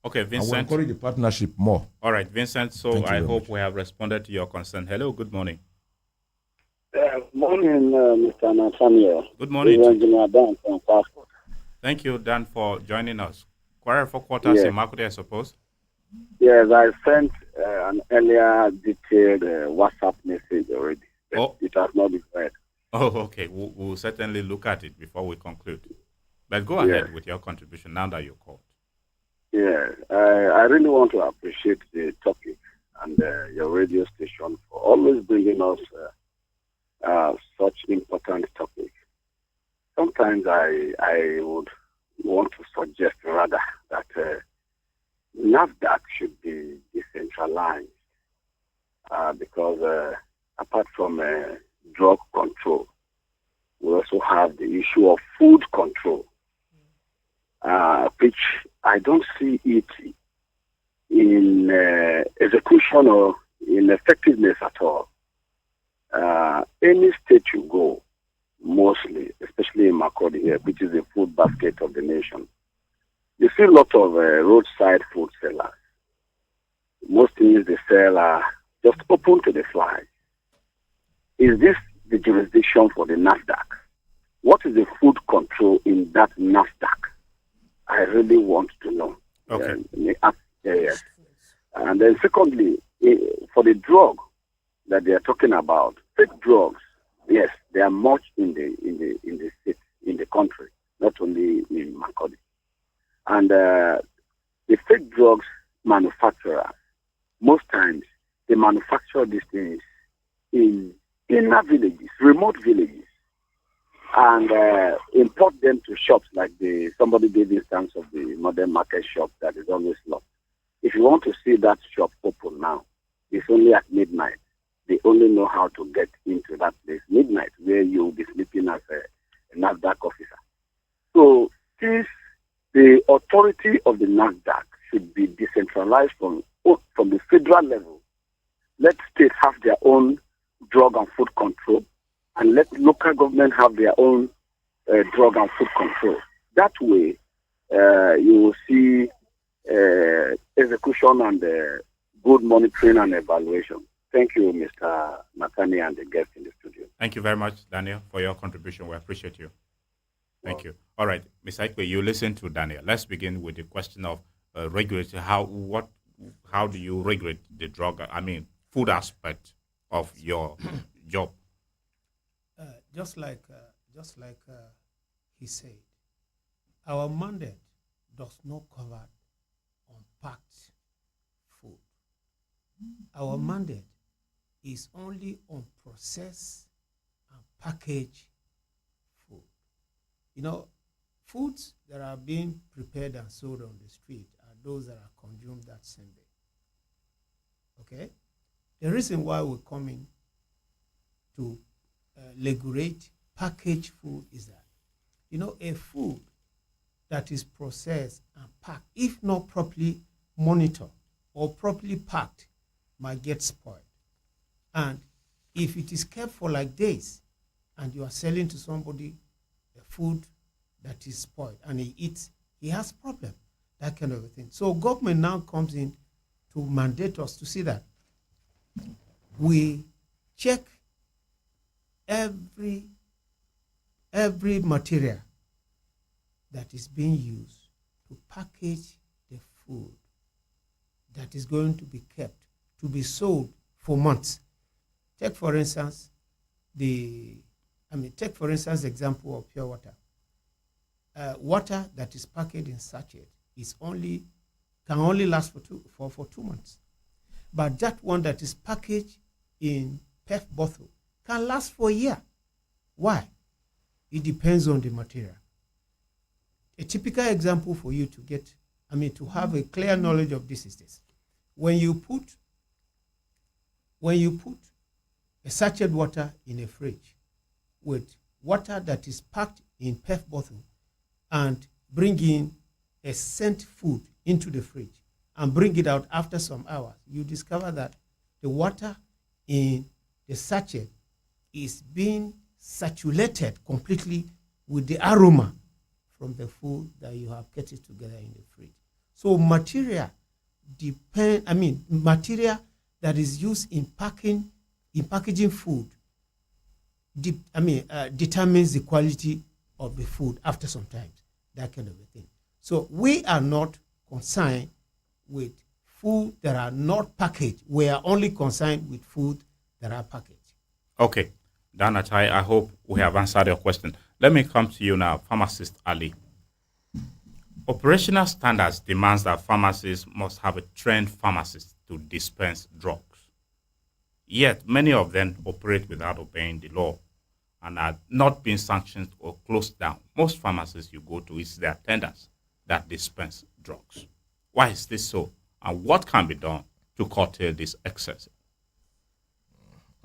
Okay, I will Vincent. encourage the partnership more. All right, Vincent. So Thank you I very hope much. we have responded to your concern. Hello, good morning. Morning, Mr. Nathaniel. Good morning. This is Engineer Dan from Passport. Thank you, Dan, for joining us. Quarry for quarters Yeah. in Makudi, I suppose. Yes, I sent an earlier detailed WhatsApp message already. Oh. It has not been read. Oh, okay. We'll certainly look at it before we conclude. But go ahead with your contribution now that you called. Yeah, I really want to appreciate the topic and your radio station for always bringing us such important topics. Sometimes I would want to suggest rather that NAFDAC should be decentralized because apart from drug control, we also have the issue of food control, which I don't see it in execution or in effectiveness at all. Any state you go, mostly, especially in Makodi here, which is the food basket of the nation, you see a lot of roadside food sellers. Most things they sell are just open to the fly. Is this the jurisdiction for the NAFDAC? What is the food control in that NAFDAC? I really want to know. Okay. Yes. And then secondly, for the drug that they are talking about, fake drugs, yes, they are much in the state, in the country, not only in Makodi. And the fake drugs manufacturers, most times they manufacture these things in inner villages, remote villages, and import them to shops like somebody gave instance of the modern market shop that is always locked. If you want to see that shop open now, it's only at midnight. They only know how to get into that place midnight, where you'll be sleeping as a NAFDAC officer. So since the authority of the NAFDAC should be decentralized from the federal level, let states have their own drug and food control, and let local government have their own drug and food control. That way, you will see execution and good monitoring and evaluation. Thank you, Mr. Nathaniel, and the guest in the studio. Thank you very much, Daniel, for your contribution. We appreciate you. Thank you. All right, Ms. Aikwe, you listen to Daniel. Let's begin with the question of regulation. How do you regulate the food aspect of your job? Just like he said, our mandate does not cover unpacked food. Our mandate is only on processed and packaged food. You know, foods that are being prepared and sold on the street are those that are consumed that same day. Okay? The reason why we're coming to regulate packaged food is that, you know, a food that is processed and packed, if not properly monitored or properly packed, might get spoiled. And if it is kept for like days and you are selling to somebody a food that is spoiled and he eats, he has problem, that kind of a thing. So government now comes in to mandate us to see that we check every material that is being used to package the food that is going to be kept to be sold for months. Take for instance the example of pure water. Water that is packaged in sachet can only last for 2 months. But that one that is packaged in PET bottle can last for a year. Why? It depends on the material. A typical example for you to have a clear knowledge of this is this. When you put a sachet water in a fridge with water that is packed in PET bottle and bring in a scent food into the fridge and bring it out after some hours, you discover that the water in the sachet is being saturated completely with the aroma from the food that you have kept it together in the fridge. So material material that is used in packaging food determines the quality of the food after some time, that kind of a thing. So we are not concerned with food that are not packaged. We are only concerned with food that are packaged. Okay, Danatai, I hope we have answered your question. Let me come to you now, Pharmacist Ali. Operational standards demands that pharmacies must have a trained pharmacist to dispense drugs. Yet, many of them operate without obeying the law and are not being sanctioned or closed down. Most pharmacies you go to, it's their attendants that dispense drugs. Why is this so? And what can be done to curtail this excess?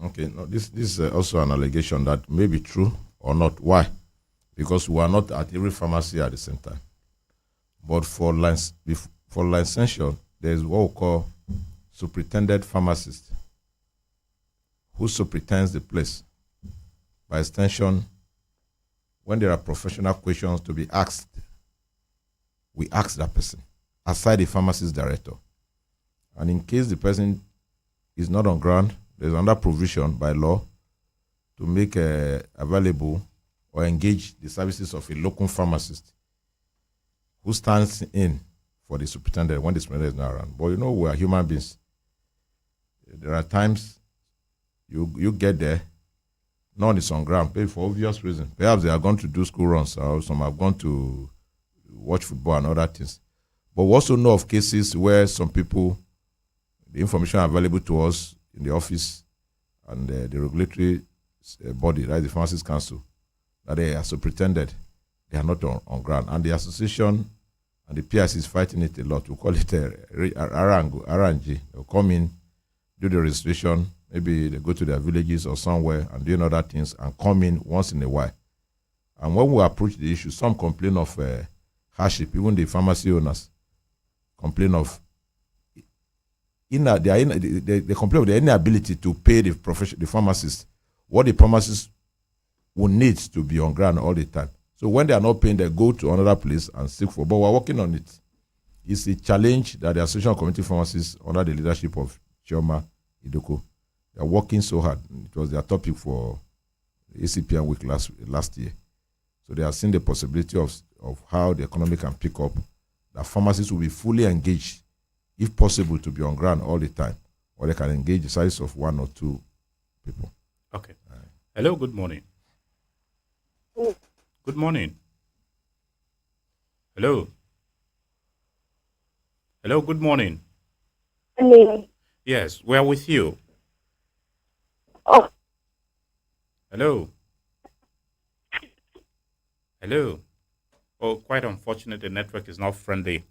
Okay, no, this is also an allegation that may be true or not. Why? Because we are not at every pharmacy at the same time. But for licensure, there is what we call superintendent pharmacist, who superintends the place. By extension, when there are professional questions to be asked, we ask that person, aside the pharmacist director. And in case the person is not on ground, there's another provision by law to make available or engage the services of a local pharmacist who stands in for the superintendent when the superintendent is not around. But we are human beings. There are times you get there, none is on ground, maybe for obvious reasons. Perhaps they are going to do school runs, or some have gone to watch football and other things. But we also know of cases where some people, the information available to us in the office and the regulatory body, right, the Pharmacists Council, that they are superintended, they are not on ground. And the association and the PIC is fighting it a lot. We call it RNG. They'll come in, do the registration, maybe they go to their villages or somewhere and doing other things and come in once in a while. And when we approach the issue, some complain of hardship, even the pharmacy owners complain of they complain of the inability to pay the pharmacist what the pharmacist will need to be on ground all the time. So when they are not paying, they go to another place and seek for. But we're working on it. It's a challenge that the Association of Community Pharmacists, under the leadership of Chioma Idoko, they are working so hard. It was their topic for the ACPN week last year. So they are seeing the possibility of how the economy can pick up, that pharmacists will be fully engaged, if possible, to be on ground all the time, or they can engage the size of one or two people. Okay. Hello, good morning. Good morning. Hello. Hello, good morning. Hello. Yes, we're with you. Oh. Hello. Hello. Oh, quite unfortunate, the network is not friendly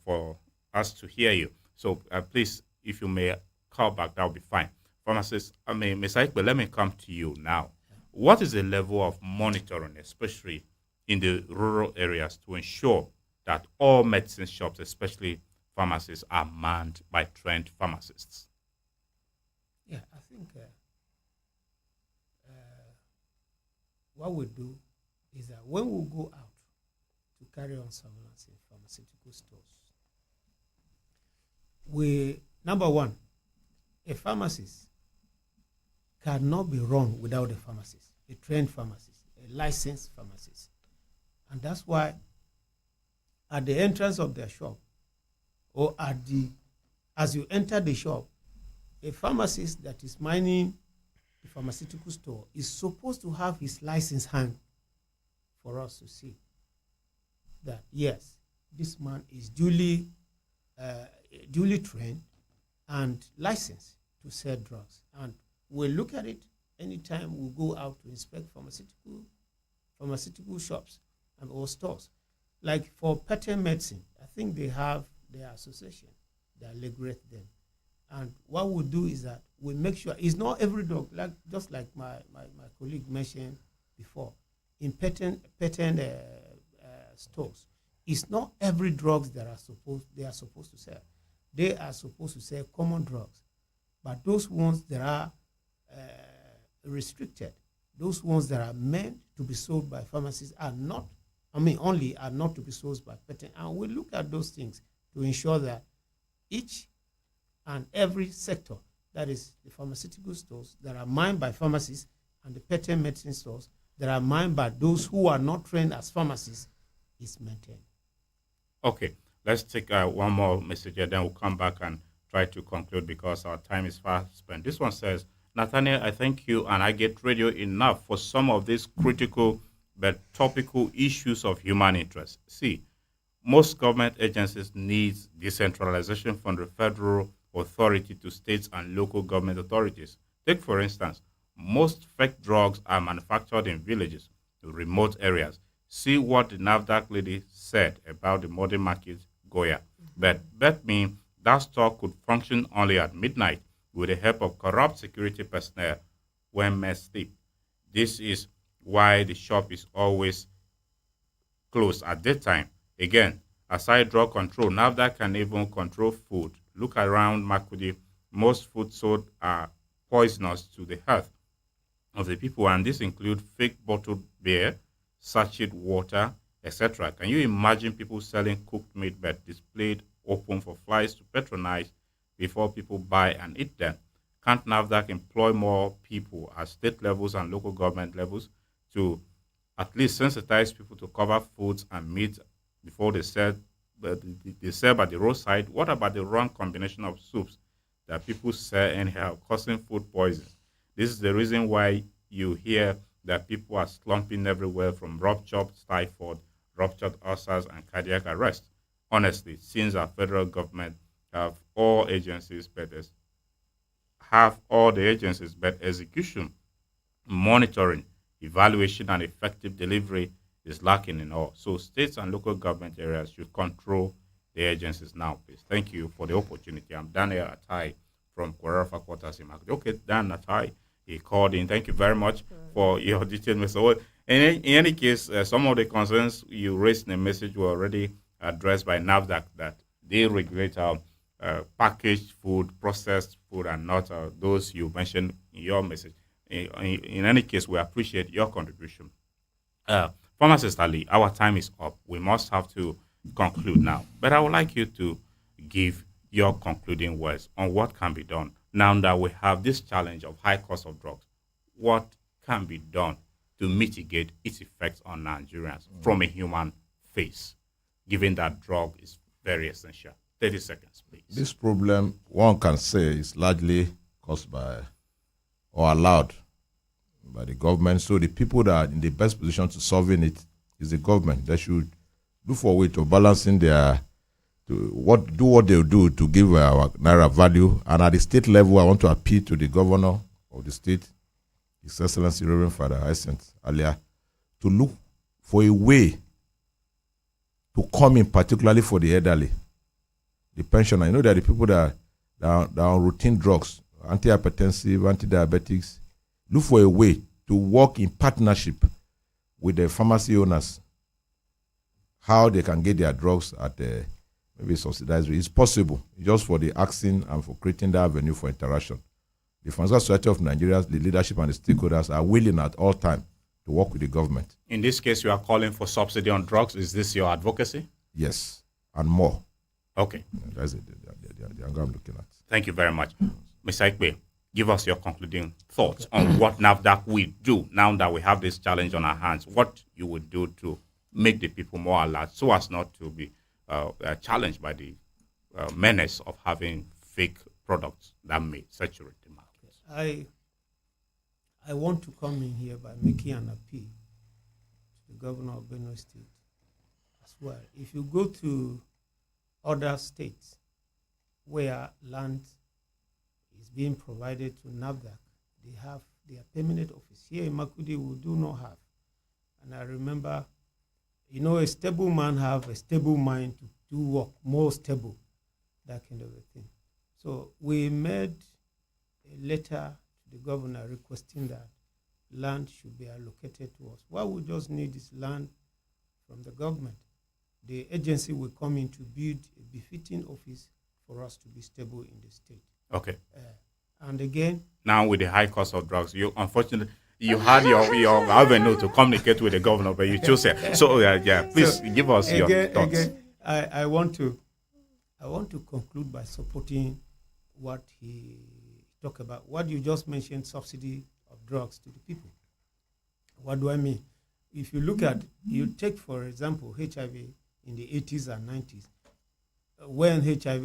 for us to hear you. So please, if you may call back, that will be fine. Pharmacist, Ms. Aikbe, let me come to you now. What is the level of monitoring, especially in the rural areas, to ensure that all medicine shops, especially pharmacies, are manned by trained pharmacists? Yeah, I think what we do is that when we go out to carry on surveillance in pharmaceutical stores, number one, a pharmacist cannot be run without a pharmacist, a trained pharmacist, a licensed pharmacist. And that's why at the entrance of their shop, or as you enter the shop, a pharmacist that is manning the pharmaceutical store is supposed to have his license hang for us to see that, yes, this man is duly trained and licensed to sell drugs. And we'll look at it anytime we go out to inspect pharmaceutical shops or stores. Like for patent medicine, I think they have their association that regulate them. And what we do is that we make sure it's not every drug, just like my colleague mentioned before, in patent stores. It's not every drugs that they are supposed to sell. They are supposed to sell common drugs, but those ones that are restricted, those ones that are meant to be sold by pharmacies are not, only are not to be sold by patent. And we look at those things to ensure that each and every sector, that is the pharmaceutical stores that are mined by pharmacies and the patent medicine stores that are mined by those who are not trained as pharmacists, is maintained. Okay, let's take one more message and then we'll come back and try to conclude because our time is fast spent. This one says, Nathaniel, I thank you and I get radio enough for some of these critical but topical issues of human interest. See, most government agencies need decentralization from the federal authority to states and local government authorities. Take, for instance, most fake drugs are manufactured in villages, remote areas. See what the NAFDAC lady said about the modern market, Goya. But bet me that store could function only at midnight with the help of corrupt security personnel when men sleep. This is why the shop is always closed at daytime. Again, aside drug control, NAFDAC can even control food. Look around Makurdi. Most food sold are poisonous to the health of the people, and this includes fake bottled beer, sachet water, etc. Can you imagine people selling cooked meat but displayed open for flies to patronize before people buy and eat them? Can't NAFDAC employ more people at state levels and local government levels to at least sensitize people to cover foods and meat before they sell by the roadside? What about the wrong combination of soups that people sell anyhow, causing food poisoning? This is the reason why you hear that people are slumping everywhere from ruptured typhoid, ruptured ulcers, and cardiac arrest. Honestly, since our federal government have all the agencies, but execution, monitoring, evaluation, and effective delivery is lacking in all. So states and local government areas should control the agencies now, please. Thank you for the opportunity. I'm Daniel Atai from Kwarafa Quarters in Makurdi. Okay, Dan Atai, he called in. Thank you very much for your detailed message. Well, in any case, some of the concerns you raised in the message were already addressed by NAFDAC, that they regulate packaged food, processed food, and not those you mentioned in your message. In any case, we appreciate your contribution. Pharmacist Ali, our time is up. We must have to conclude now. But I would like you to give your concluding words on what can be done now that we have this challenge of high cost of drugs. What can be done to mitigate its effects on Nigerians from a human face, given that drug is very essential? 30 seconds, please. This problem, one can say, is largely caused by or allowed by the government. So the people that are in the best position to solving it is the government. They should look for a way to balancing do what they do to give our naira value. And at the state level, I want to appeal to the governor of the state, His Excellency Reverend Father Hyacinth Alia, to look for a way to come in, particularly for the elderly, the pensioner. You know, there are the people that are on routine drugs, antihypertensive, anti-diabetics. Look for a way to work in partnership with the pharmacy owners, how they can get their drugs at maybe subsidized rate. It's possible, just for the asking and for creating that avenue for interaction. The Pharmaceutical Society of Nigeria, the leadership and the stakeholders are willing at all times to work with the government. In this case, you are calling for subsidy on drugs. Is this your advocacy? Yes, and more. Okay. That's the angle I'm looking at. Thank you very much. Mr. Ikpe, give us your concluding thoughts on what NAFDAC will do now that we have this challenge on our hands. What you would do to make the people more alert so as not to be challenged by the menace of having fake products that may saturate the market. I want to come in here by making an appeal to the governor of Benue State as well. If you go to other states where land is being provided to NAFDAC, they have their permanent office. Here in Makurdi, we do not have. And I remember, a stable man have a stable mind to do work, more stable, that kind of a thing. So we made a letter to the governor requesting that land should be allocated to us. What we just need is land from the government. The agency will come in to build a befitting office for us to be stable in the state. Okay. And again, now with the high cost of drugs, unfortunately, you had your avenue to communicate with the governor, but you chose it. So please give us your thoughts. Again, I want to conclude by supporting what he talked about. What you just mentioned, subsidy of drugs to the people. What do I mean? If you look at, you take for example HIV in the 80s and 90s, when HIV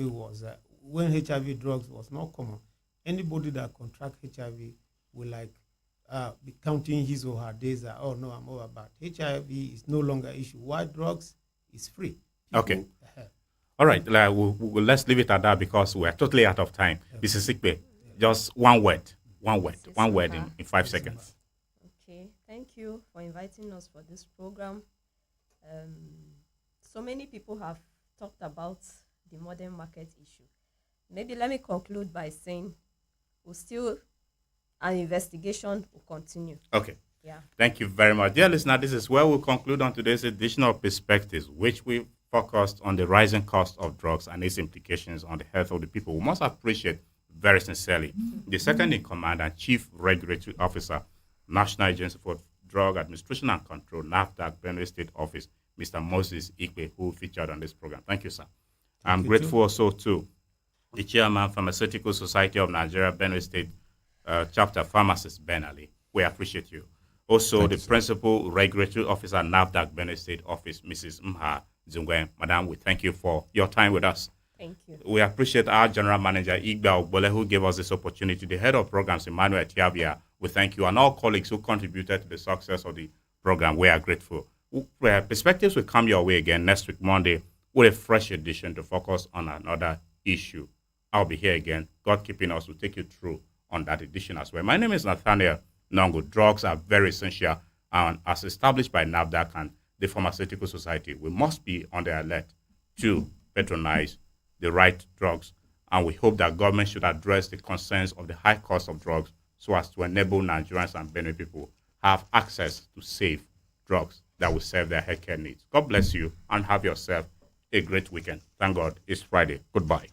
drugs was not common, anybody that contract HIV will be counting his or her days that, oh no, I'm over, but HIV is no longer an issue. Why drugs is free? Okay. All right, let's leave it at that because we're totally out of time. Okay. Mrs. Ikpe, just one word in 5 seconds. Okay, thank you for inviting us for this program. So many people have talked about the modern market issue. Maybe let me conclude by saying an investigation will continue. Okay. Yeah. Thank you very much. Dear listener, this is where we'll conclude on today's edition of Perspectives, which we focused on the rising cost of drugs and its implications on the health of the people. We must appreciate very sincerely the second in command and chief regulatory officer, National Agency for Drug Administration and Control, NAFDAC, Benue State Office, Mr. Moses Ikpe, who featured on this program. Thank you, sir. I'm grateful also to the chairman, Pharmaceutical Society of Nigeria, Benue State Chapter Pharmacist, Ben Ali. We appreciate you. Also, the principal regulatory officer, NAFDAC, Benue State Office, Mrs. Mha Zungwen. Madam, we thank you for your time with us. Thank you. We appreciate our general manager, Igba Ogbole, who gave us this opportunity. The head of programs, Emmanuel Tiabia, we thank you. And all colleagues who contributed to the success of the program, we are grateful. Perspectives will come your way again next week, Monday, with a fresh edition to focus on another issue. I'll be here again. God keeping us will take you through on that edition as well. My name is Nathaniel Nongo. Drugs are very essential, and as established by NAFDAC and the Pharmaceutical Society, we must be on the alert to patronize the right drugs, and we hope that government should address the concerns of the high cost of drugs so as to enable Nigerians and Benue people have access to safe drugs that will serve their healthcare needs. God bless you and have yourself a great weekend. Thank God it's Friday. Goodbye.